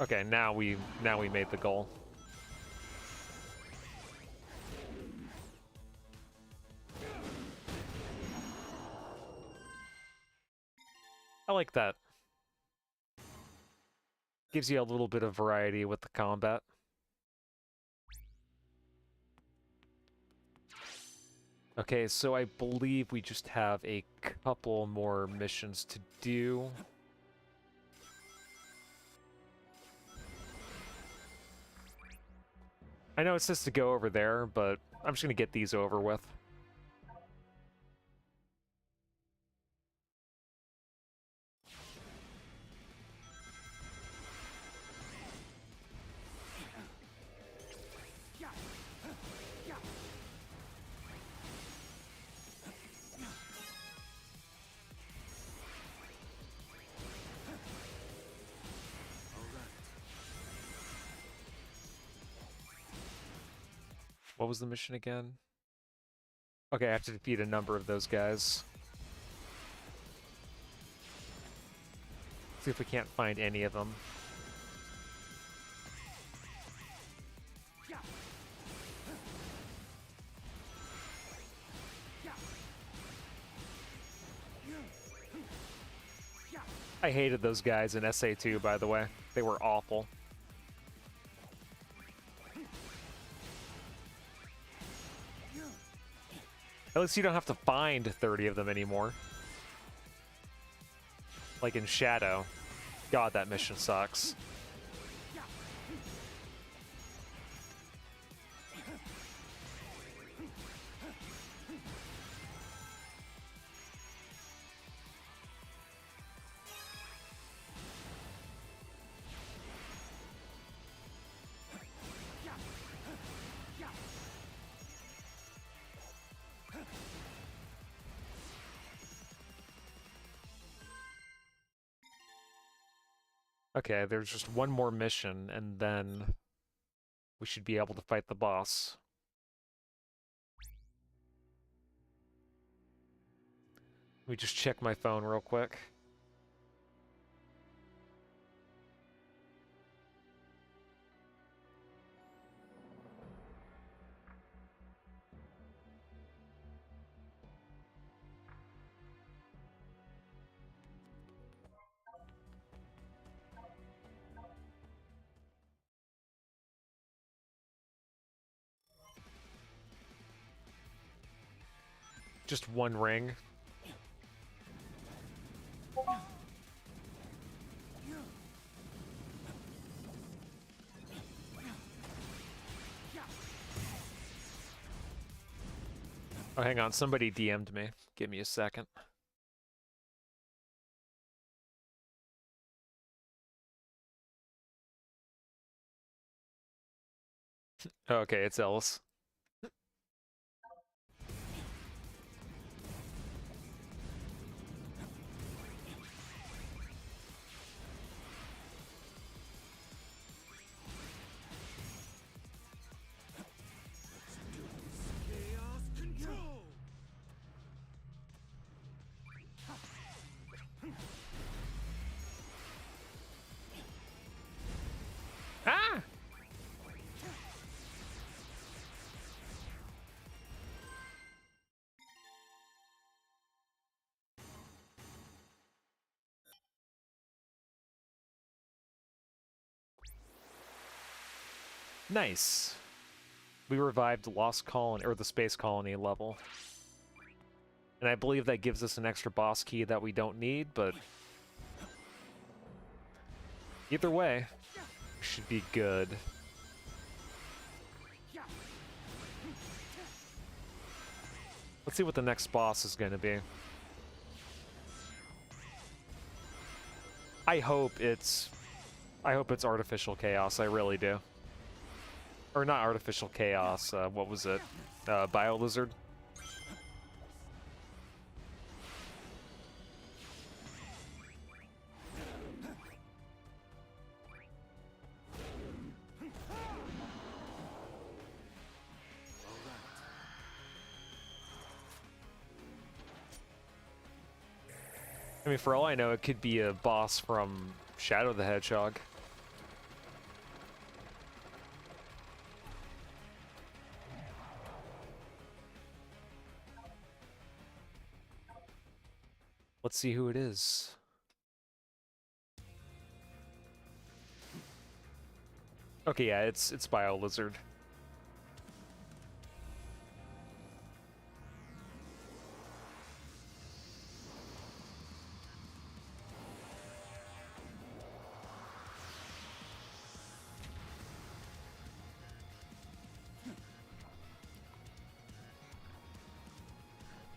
Okay, now we made the goal. I like that. Gives you a little bit of variety with the combat. Okay, so I believe we just have a couple more missions to do. I know it says to go over there, but I'm just gonna get these over with. What was the mission again? Okay, I have to defeat a number of those guys. See if we can't find any of them. I hated those guys in SA2, by the way. They were awful. At least you don't have to find 30 of them anymore. Like in Shadow. God, that mission sucks. Okay, there's just one more mission, and then we should be able to fight the boss. Let me just check my phone real quick. just one ring. Oh, hang on. Somebody DM'd me. Give me a second. Okay, it's Ellis. Chaos control. Ah! Nice. We revived Lost Colony, or the Space Colony level. And I believe that gives us an extra boss key that we don't need, but... either way, should be good. Let's see what the next boss is going to be. I hope it's Artificial Chaos, I really do. Or not Artificial Chaos, what was it? Biolizard? I mean, for all I know, it could be a boss from Shadow the Hedgehog. Let's see who it is. Okay, yeah, it's Biolizard.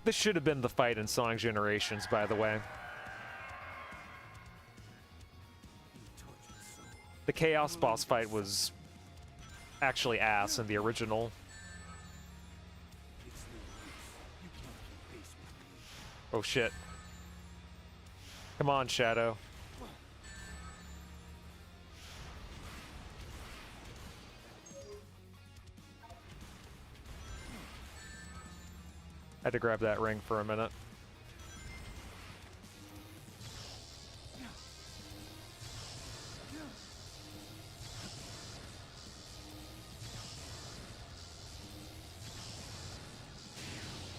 This should have been the fight in Sonic Generations, by the way. The Chaos boss fight was actually ass in the original. Oh shit. Come on, Shadow. I had to grab that ring for a minute.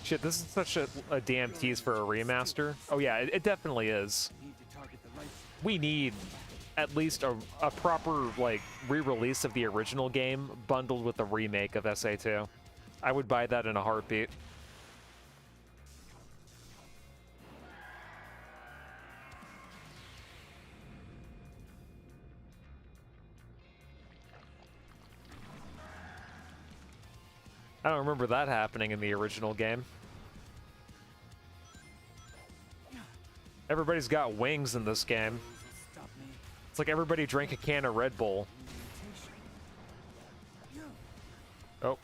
Shit, this is such a damn tease for a remaster. Oh yeah, it definitely is. We need at least a proper, like, re-release of the original game bundled with a remake of SA2. I would buy that in a heartbeat. I don't remember that happening in the original game. Everybody's got wings in this game. It's like everybody drank a can of Red Bull. Oh.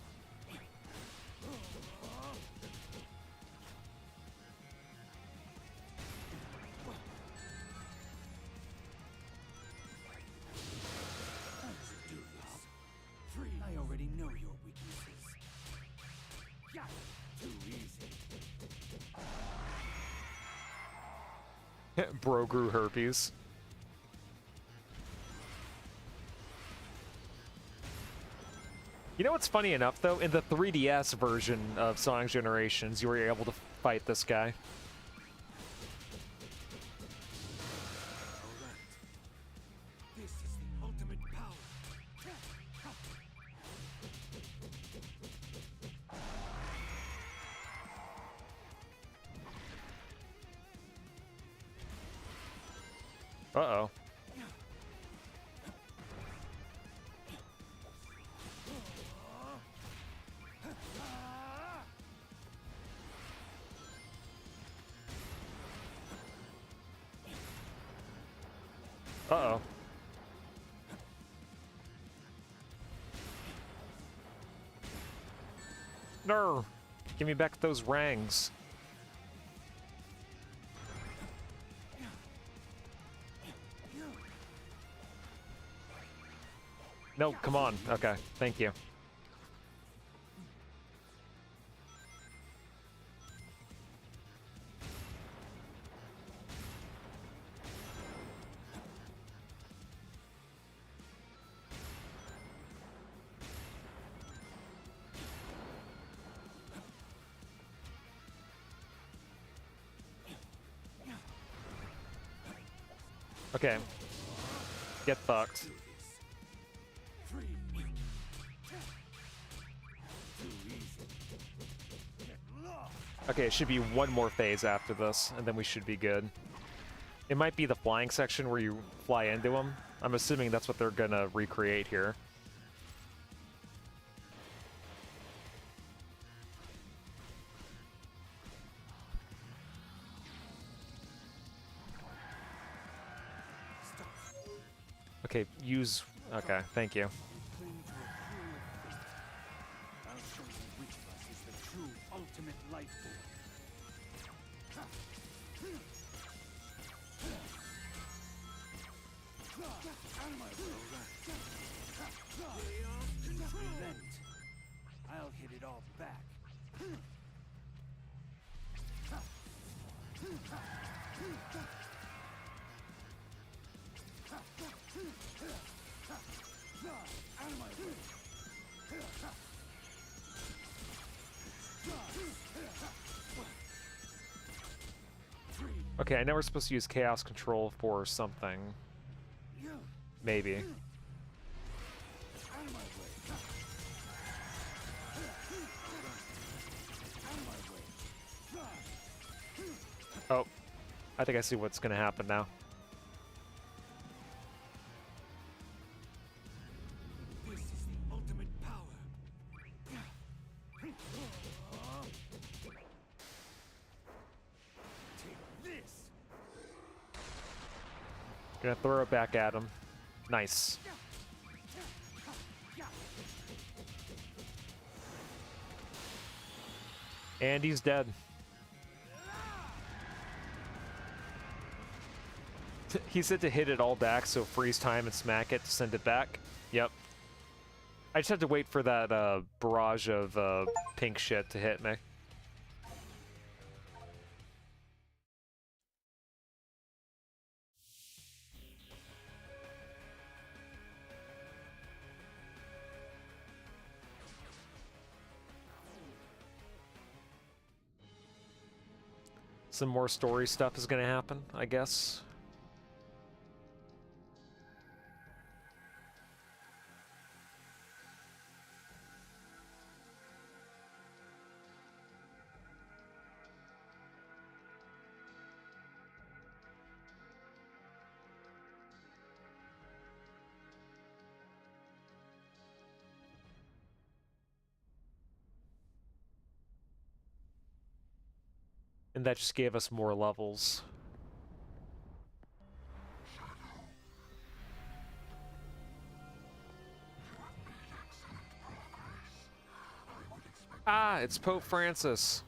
I already know your weaknesses. Yeah, too easy. Bro grew herpes. You know what's funny enough, though? In the 3DS version of Sonic Generations, you were able to fight this guy. This is the ultimate power. Uh-oh. Uh-oh. No! Give me back those rangs. No, come on. Okay, thank you. Okay. Get fucked. Okay, it should be one more phase after this, and then we should be good. It might be the flying section where you fly into them. I'm assuming that's what they're gonna recreate here. Okay, use... Okay, thank you. Cling to a cruel fate. I'll show you which of us is the true ultimate life form. Out of my way, relent. I'll hit it all back. Out of my way. Okay, I know we're supposed to use Chaos Control for something. Maybe. Out of my way. Out of my way. Oh, I think I see what's gonna happen now. This is the ultimate power. Take this. Gonna throw it back at him. Nice. And he's dead. He said to hit it all back, so freeze time and smack it to send it back. Yep. I just had to wait for that barrage of pink shit to hit me. Some more story stuff is gonna happen, I guess. And that just gave us more levels. Ah, it's Pope Francis.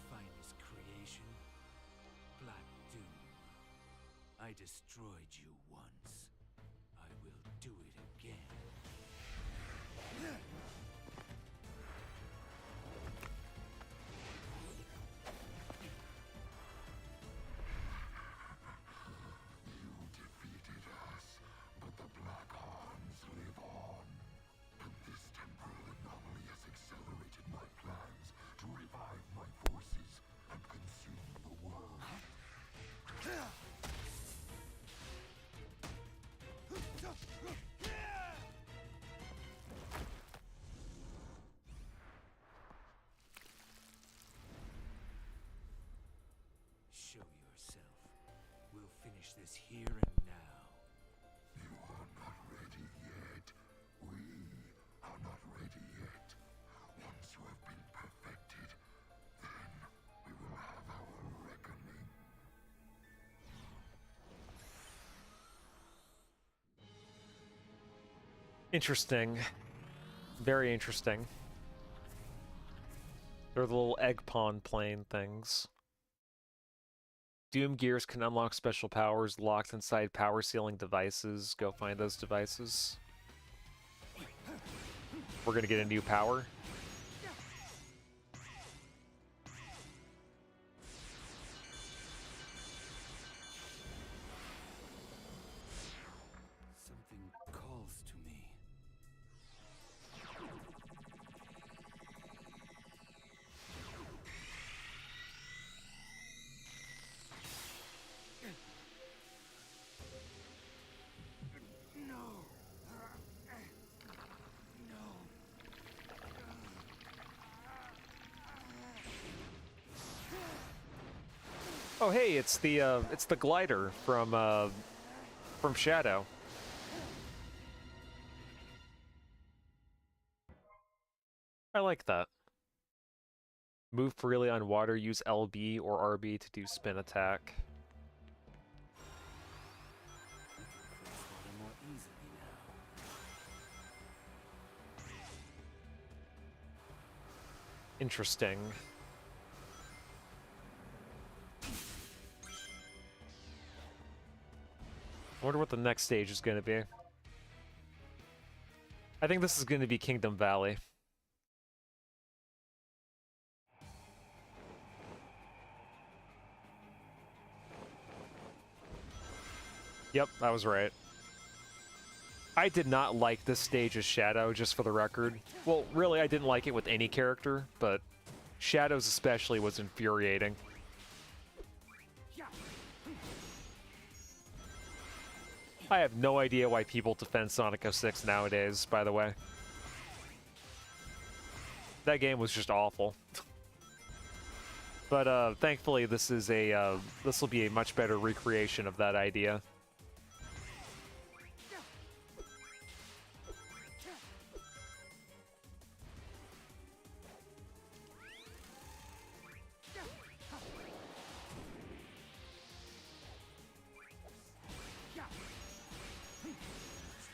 Finest creation. Black Doom. I destroyed you once. I will do it again. Show yourself. We'll this here and now. You are not ready yet. We are not ready yet. Once you have been perfected, then we will have our reckoning. Interesting. Very interesting. They're the little egg pawn plane things. Doom gears can unlock special powers locked inside power sealing devices. Go find those devices. We're gonna get a new power. Something calls to me. Oh hey, it's the glider from Shadow. I like that. Move freely on water, use LB or RB to do spin attack. Cross water more easily now. Interesting. I wonder what the next stage is going to be. I think this is going to be Kingdom Valley. Yep, I was right. I did not like this stage as Shadow, just for the record. Well, really, I didn't like it with any character, but Shadow's especially was infuriating. I have no idea why people defend Sonic 06 nowadays, by the way. That game was just awful. But thankfully this is a this will be a much better recreation of that idea.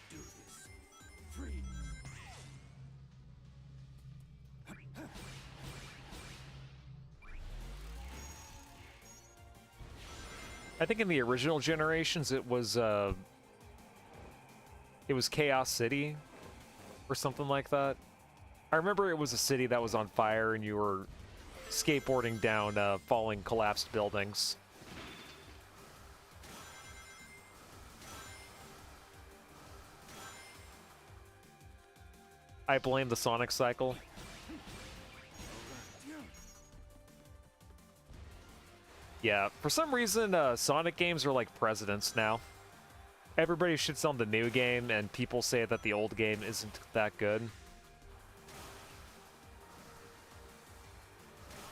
Do this. Free. I think in the original generations it was Chaos City or something like that. I remember it was a city that was on fire and you were skateboarding down falling collapsed buildings. I blame the Sonic cycle. Yeah, for some reason, Sonic games are like presidents now. Everybody shits on the new game, and people say that the old game isn't that good.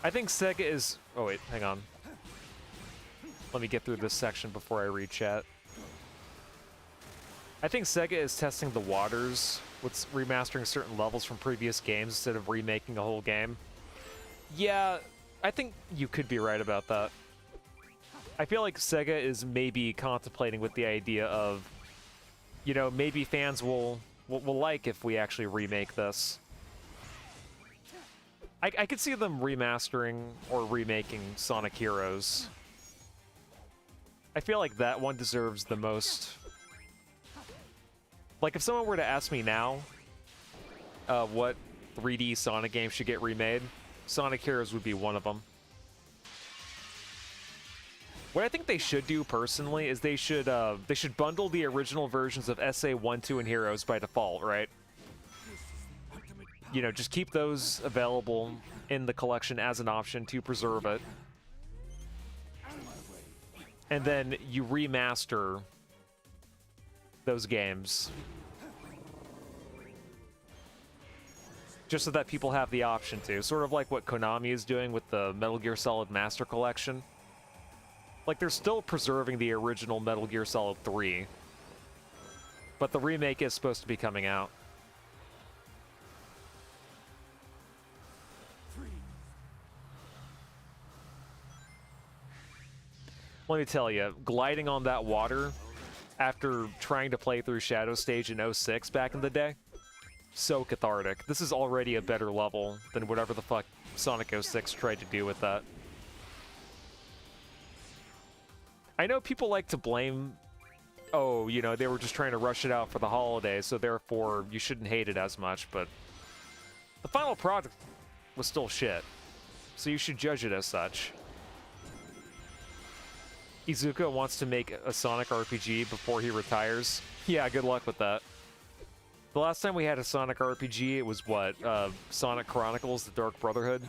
I think Sega is... Oh wait, hang on. Let me get through this section before I read chat. I think Sega is testing the waters with remastering certain levels from previous games instead of remaking a whole game. Yeah, I think you could be right about that. I feel like Sega is maybe contemplating with the idea of, you know, maybe fans will like if we actually remake this. I could see them remastering or remaking Sonic Heroes. I feel like that one deserves the most... Like, if someone were to ask me now what 3D Sonic game should get remade, Sonic Heroes would be one of them. What I think they should do, personally, is they should bundle the original versions of SA 1, 2, and Heroes by default, right? You know, just keep those available in the collection as an option to preserve it. And then you remaster those games. Just so that people have the option to. Sort of like what Konami is doing with the Metal Gear Solid Master Collection. Like, they're still preserving the original Metal Gear Solid 3. But the remake is supposed to be coming out. Let me tell you, gliding on that water after trying to play through Shadow Stage in 06 back in the day, so cathartic. This is already a better level than whatever the fuck Sonic 06 tried to do with that. I know people like to blame, oh, you know, they were just trying to rush it out for the holidays, so therefore you shouldn't hate it as much, but the final product was still shit, so you should judge it as such. Izuka wants to make a Sonic RPG before he retires. Yeah, good luck with that. The last time we had a Sonic RPG, it was what? Sonic Chronicles: The Dark Brotherhood?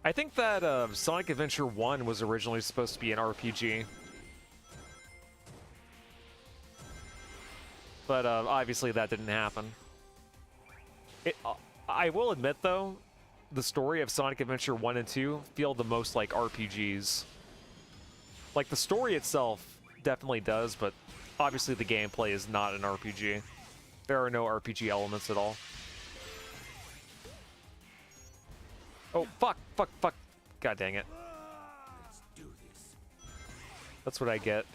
I think that Sonic Adventure 1 was originally supposed to be an RPG. But obviously that didn't happen. I will admit, though, the story of Sonic Adventure 1 and 2 feel the most like RPGs. Like, the story itself definitely does, but obviously the gameplay is not an RPG. There are no RPG elements at all. Oh, fuck, fuck, fuck. God dang it. Let's do this. That's what I get.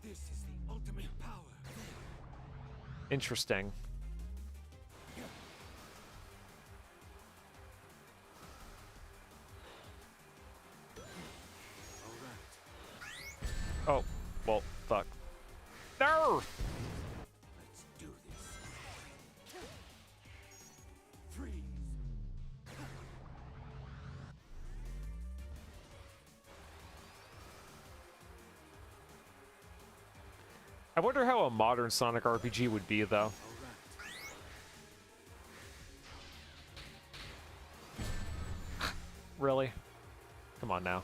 This is the ultimate power. Interesting. Oh, well, fuck. No! Let's do this. Freeze. I wonder how a modern Sonic RPG would be, though. Really? Come on now.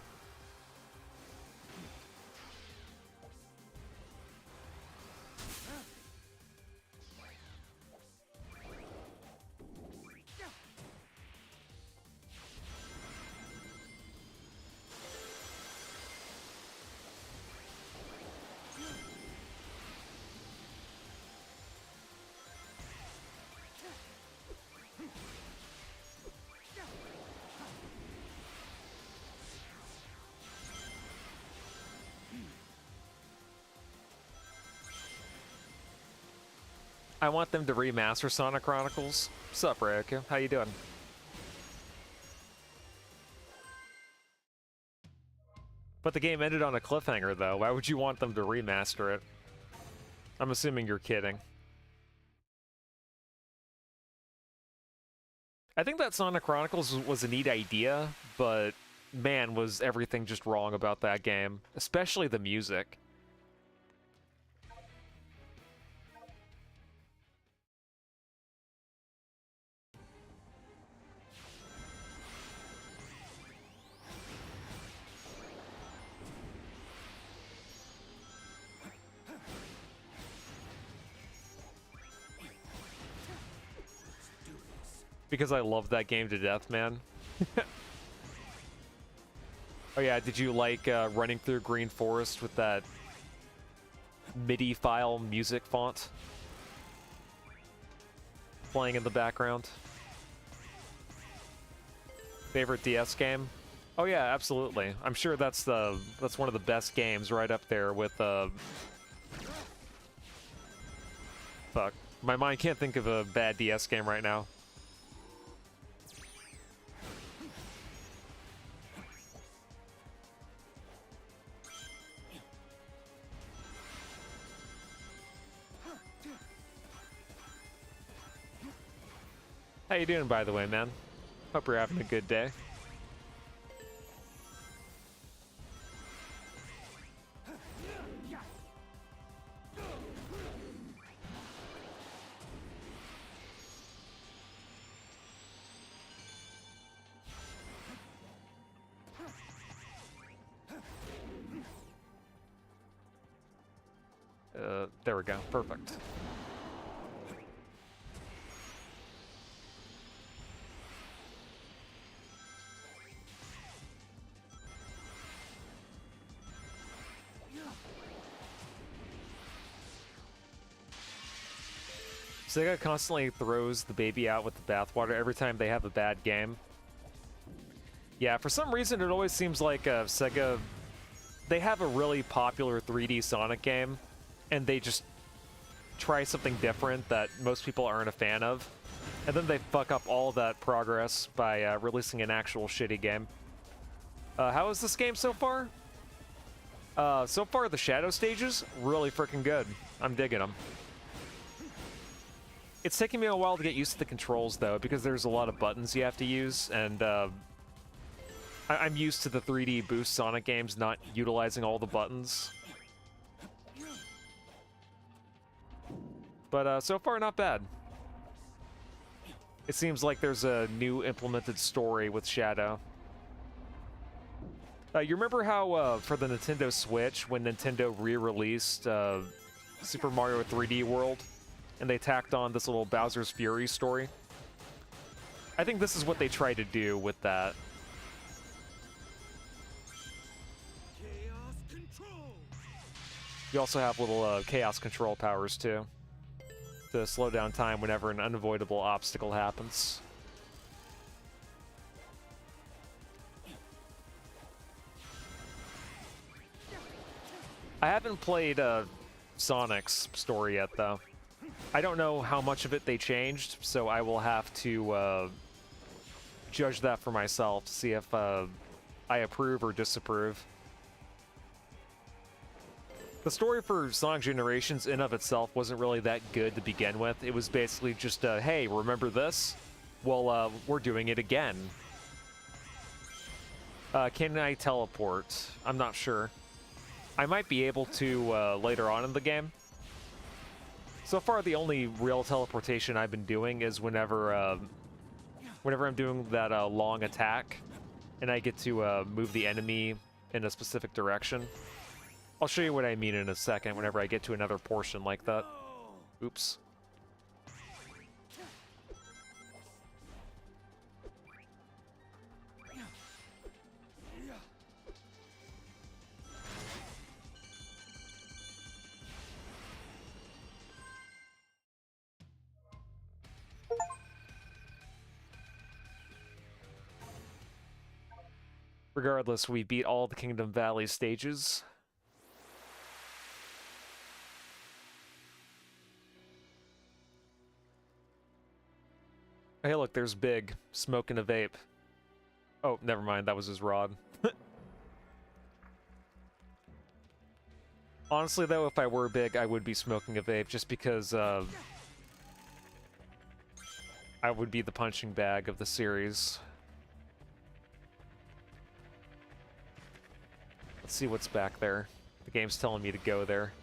I want them to remaster Sonic Chronicles. Sup, Ryoku? How you doing? But the game ended on a cliffhanger, though. Why would you want them to remaster it? I'm assuming you're kidding. I think that Sonic Chronicles was a neat idea, but man, was everything just wrong about that game. Especially the music. Because I love that game to death, man. Oh yeah, did you like running through Green Forest with that MIDI file music font playing in the background? Favorite DS game? Oh yeah, absolutely. I'm sure that's one of the best games, right up there with fuck. My mind can't think of a bad DS game right now. How you doing, by the way, man? Hope you're having a good day. There we go. Perfect. Sega constantly throws the baby out with the bathwater every time they have a bad game. Yeah, for some reason it always seems like Sega, they have a really popular 3D Sonic game, and they just try something different that most people aren't a fan of, and then they fuck up all that progress by releasing an actual shitty game. How is this game so far? So far, the Shadow stages, really freaking good. I'm digging them. It's taking me a while to get used to the controls, though, because there's a lot of buttons you have to use, and I'm used to the 3D Boost Sonic games not utilizing all the buttons. But so far, not bad. It seems like there's a new implemented story with Shadow. You remember how, for the Nintendo Switch, when Nintendo re-released Super Mario 3D World, and they tacked on this little Bowser's Fury story? I think this is what they tried to do with that. Chaos control. You also have little chaos control powers, too, to slow down time whenever an unavoidable obstacle happens. I haven't played Sonic's story yet, though. I don't know how much of it they changed, so I will have to judge that for myself to see if I approve or disapprove. The story for Sonic Generations in of itself wasn't really that good to begin with. It was basically just, hey, remember this? Well, we're doing it again. Can I teleport? I'm not sure. I might be able to later on in the game. So far, the only real teleportation I've been doing is whenever I'm doing that long attack, and I get to move the enemy in a specific direction. I'll show you what I mean in a second whenever I get to another portion like that. Oops. Regardless, we beat all the Kingdom Valley stages. Hey, look, there's Big, smoking a vape. Oh, never mind, that was his rod. Honestly, though, if I were Big, I would be smoking a vape, just because, I would be the punching bag of the series. Let's see what's back there. The game's telling me to go there.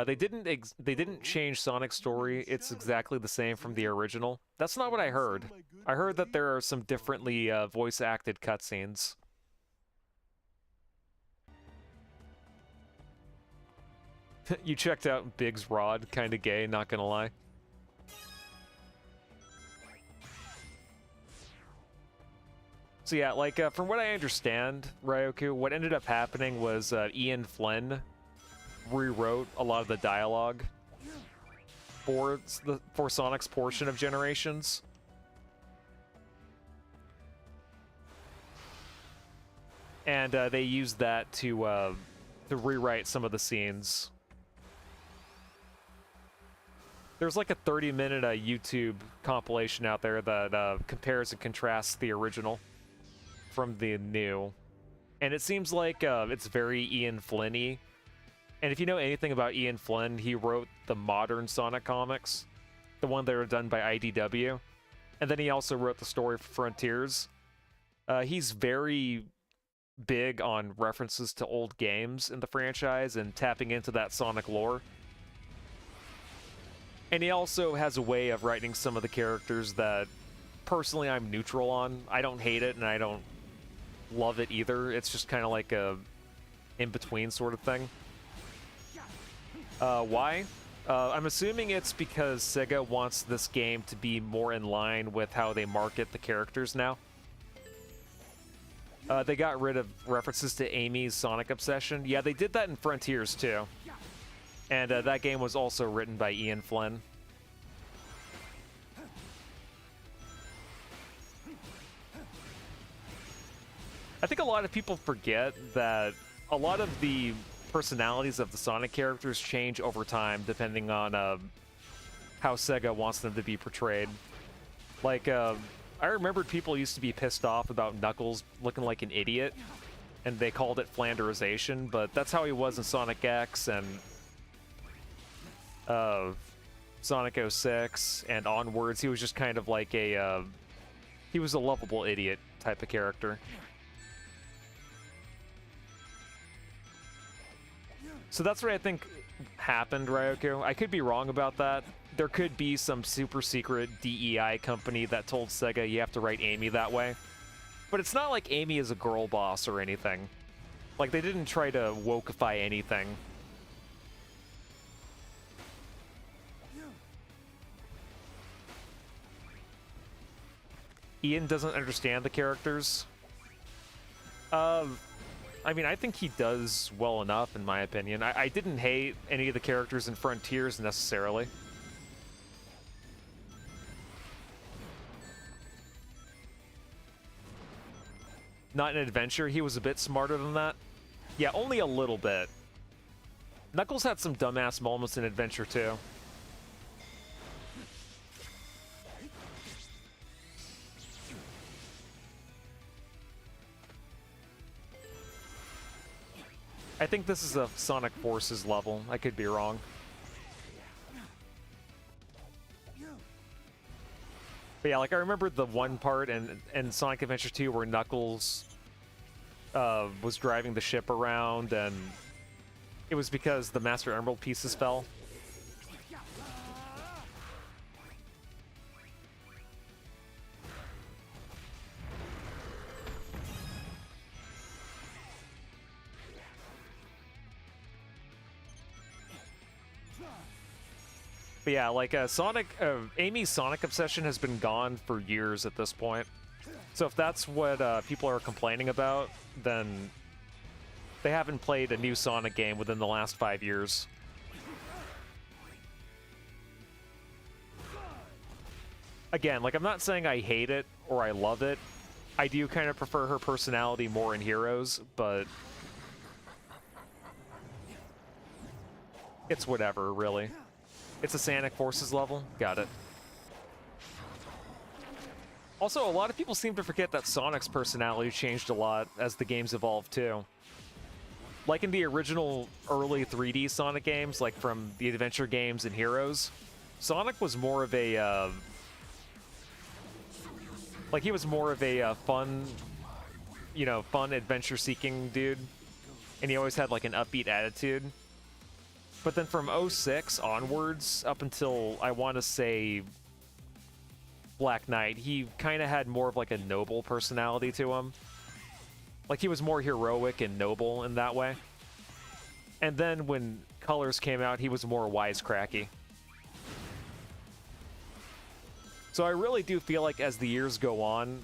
They didn't change Sonic's story. It's exactly the same from the original. That's not what I heard. I heard that there are some differently voice-acted cutscenes. You checked out Big's rod, kinda gay, not gonna lie. So yeah, like, from what I understand, Ryoku, what ended up happening was Ian Flynn rewrote a lot of the dialogue for Sonic's portion of Generations. And they used that to rewrite some of the scenes. There's like a 30-minute YouTube compilation out there that compares and contrasts the original from the new. And it seems like it's very Ian Flynn-y. And if you know anything about Ian Flynn, he wrote the modern Sonic comics, the one that are done by IDW. And then he also wrote the story for Frontiers. He's very big on references to old games in the franchise and tapping into that Sonic lore. And he also has a way of writing some of the characters that, personally, I'm neutral on. I don't hate it, and I don't love it either. It's just kind of like a in-between sort of thing. Why? I'm assuming it's because Sega wants this game to be more in line with how they market the characters now. They got rid of references to Amy's Sonic obsession. Yeah, they did that in Frontiers, too. And that game was also written by Ian Flynn. I think a lot of people forget that a lot of the personalities of the Sonic characters change over time depending on how Sega wants them to be portrayed. Like, I remembered people used to be pissed off about Knuckles looking like an idiot, and they called it Flanderization, but that's how he was in Sonic X and Sonic 06 and onwards. He was just kind of like he was a lovable idiot type of character. So that's what I think happened, Ryoko. I could be wrong about that. There could be some super secret DEI company that told Sega you have to write Amy that way. But it's not like Amy is a girl boss or anything. Like, they didn't try to wokeify anything. Ian doesn't understand the characters. I mean, I think he does well enough, in my opinion. I didn't hate any of the characters in Frontiers, necessarily. Not in Adventure, he was a bit smarter than that. Yeah, only a little bit. Knuckles had some dumbass moments in Adventure, too. I think this is a Sonic Forces level. I could be wrong. But yeah, like I remember the one part in Sonic Adventure 2 where Knuckles was driving the ship around, and it was because the Master Emerald pieces fell. But yeah, like Amy's Sonic obsession has been gone for years at this point. So if that's what people are complaining about, then they haven't played a new Sonic game within the last 5 years. Again, like I'm not saying I hate it or I love it. I do kind of prefer her personality more in Heroes, but it's whatever, really. It's a Sonic Forces level. Got it. Also, a lot of people seem to forget that Sonic's personality changed a lot as the games evolved, too. Like in the original early 3D Sonic games, like from the adventure games and Heroes, Sonic was more of a, like he was more of a fun, you know, fun adventure-seeking dude. And he always had like an upbeat attitude. But then from 06 onwards, up until, I want to say, Black Knight, he kind of had more of like a noble personality to him. Like he was more heroic and noble in that way. And then when Colors came out, he was more wisecracky. So I really do feel like as the years go on,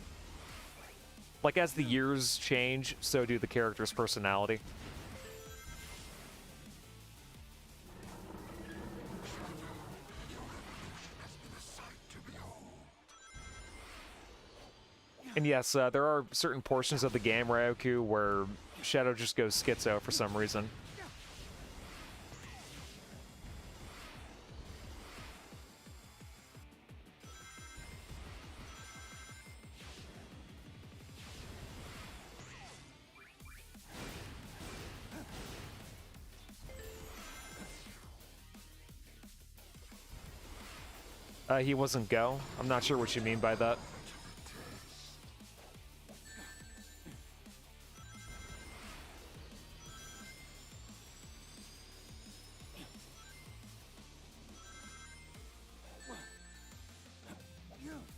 like as the years change, so do the character's personality. And yes, there are certain portions of the game, Ryoku, where Shadow just goes schizo for some reason. He wasn't Go? I'm not sure what you mean by that.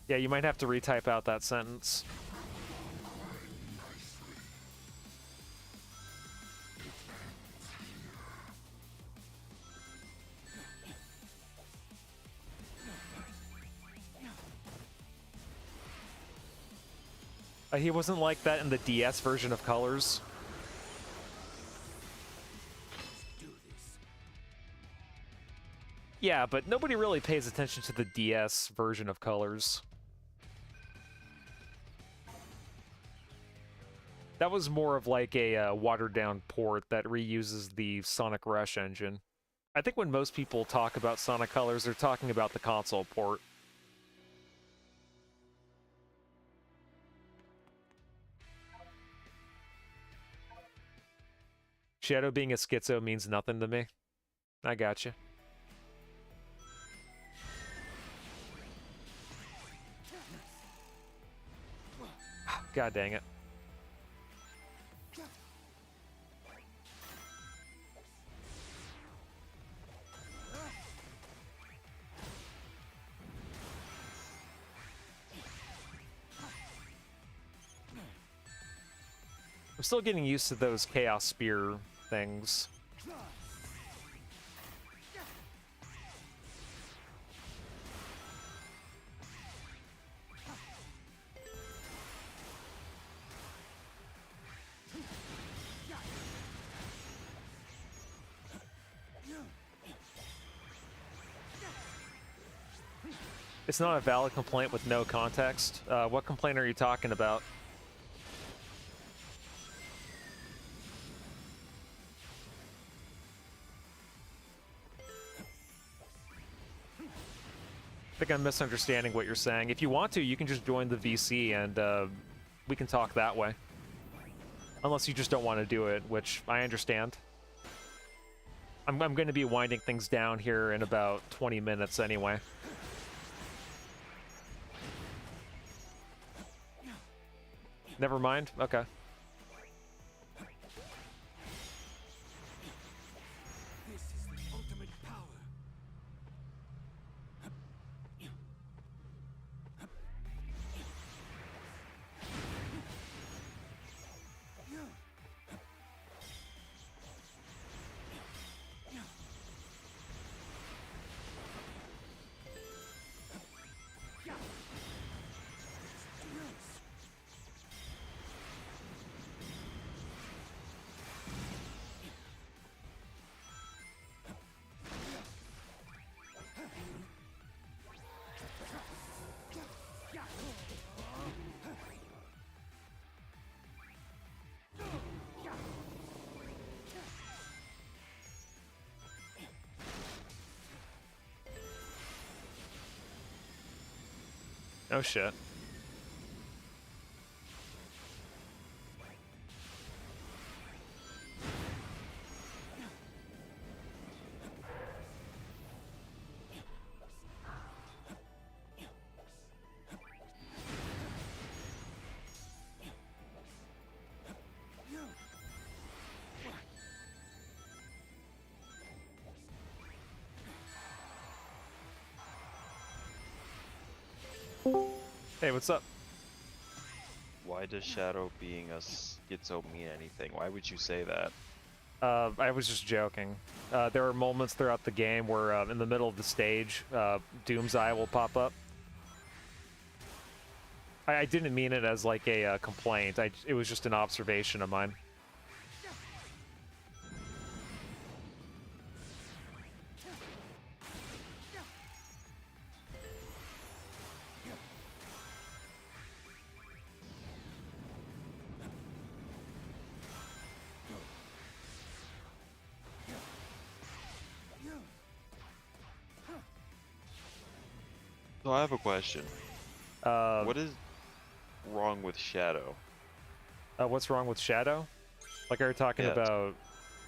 Yeah, you might have to retype out that sentence. He wasn't like that in the DS version of Colors. Yeah, but nobody really pays attention to the DS version of Colors. That was more of like a watered-down port that reuses the Sonic Rush engine. I think when most people talk about Sonic Colors, they're talking about the console port. Shadow being a schizo means nothing to me. I gotcha. God dang it. I'm still getting used to those Chaos Spear things. It's not a valid complaint with no context. What complaint are you talking about? I think I'm misunderstanding what you're saying. If you want to, you can just join the VC and we can talk that way. Unless you just don't want to do it, which I understand. I'm going to be winding things down here in about 20 minutes anyway. Never mind? Okay. This is the ultimate power. Oh shit. Hey, what's up? Why does Shadow being a schizo mean anything? Why would you say that? I was just joking. There are moments throughout the game where in the middle of the stage, Doom's Eye will pop up. I didn't mean it as like a complaint. It was just an observation of mine. So I have a question. What is wrong with Shadow? What's wrong with Shadow? Like, are you talking Yes. about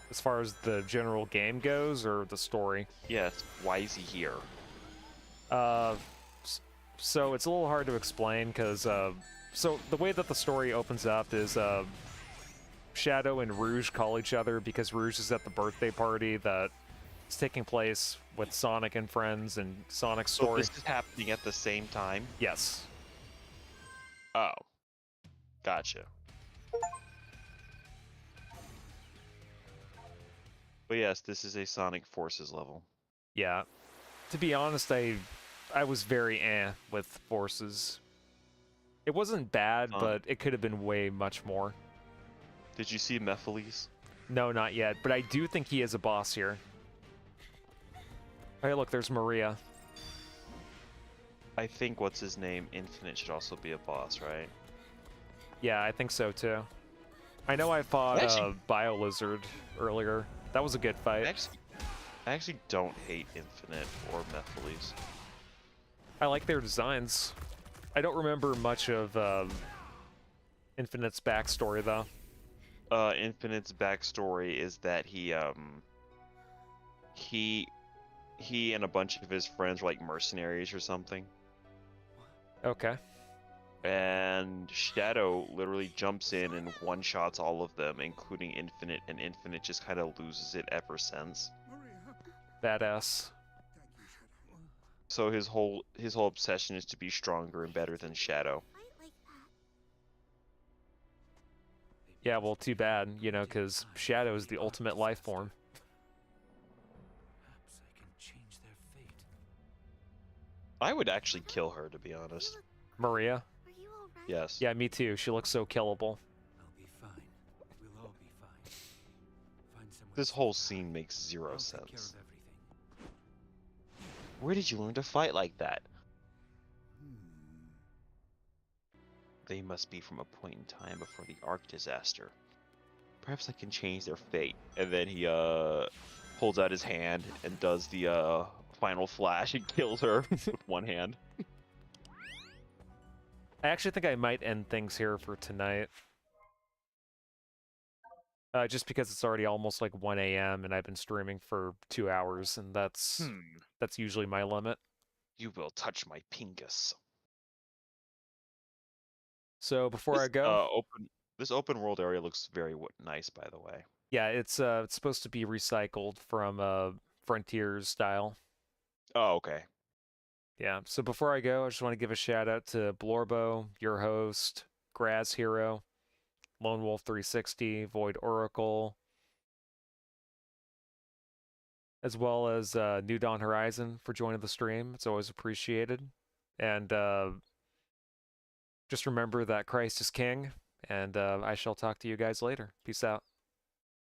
as far as the general game goes, or the story? Yes, why is he here? So it's a little hard to explain, because, so the way that the story opens up is, Shadow and Rouge call each other because Rouge is at the birthday party that is taking place with Sonic and friends and Sonic's So story. this is happening at the same time? Yes. Oh. Gotcha. But yes, this is a Sonic Forces level. Yeah. To be honest, I was very with Forces. It wasn't bad, but it could have been way much more. Did you see Mephiles? No, not yet, but I do think he is a boss here. Hey, look, there's Maria. I think what's his name, Infinite, should also be a boss, right? Yeah, I think so too. I know I fought BioLizard earlier. That was a good fight. I actually don't hate Infinite or Mephiles. I like their designs. I don't remember much of Infinite's backstory though. Infinite's backstory is that he and a bunch of his friends were like mercenaries or something. Okay. And Shadow literally jumps in and one-shots all of them, including Infinite, and Infinite just kind of loses it ever since. Badass. So his whole obsession is to be stronger and better than Shadow. Yeah, well, too bad, you know, because Shadow is the ultimate life form. Perhaps I can change their fate. I would actually kill her, to be honest. Maria? Are you alright? Yes. Yeah, me too. She looks so killable. I'll be fine. We'll all be fine. Find somewhere This safe whole to scene hide. makes zero I'll take care sense. of everything. Where did you learn to fight like that? They must be from a point in time before the Ark disaster. Perhaps I can change their fate. And then he holds out his hand and does the final flash and kills her with one hand. I actually think I might end things here for tonight. Just because it's already almost like 1 a.m. and I've been streaming for 2 hours, and that's usually my limit. You will touch my pingus. So before I go, This open world area looks very nice, by the way. yeah, it's supposed to be recycled from Frontiers style. Oh, okay. Yeah. So before I go, I just want to give a shout out to Blorbo, your host, Graz Hero, Lone Wolf 360, Void Oracle, as well as New Dawn Horizon for joining the stream. It's always appreciated. And just remember that Christ is King, and I shall talk to you guys later. Peace out.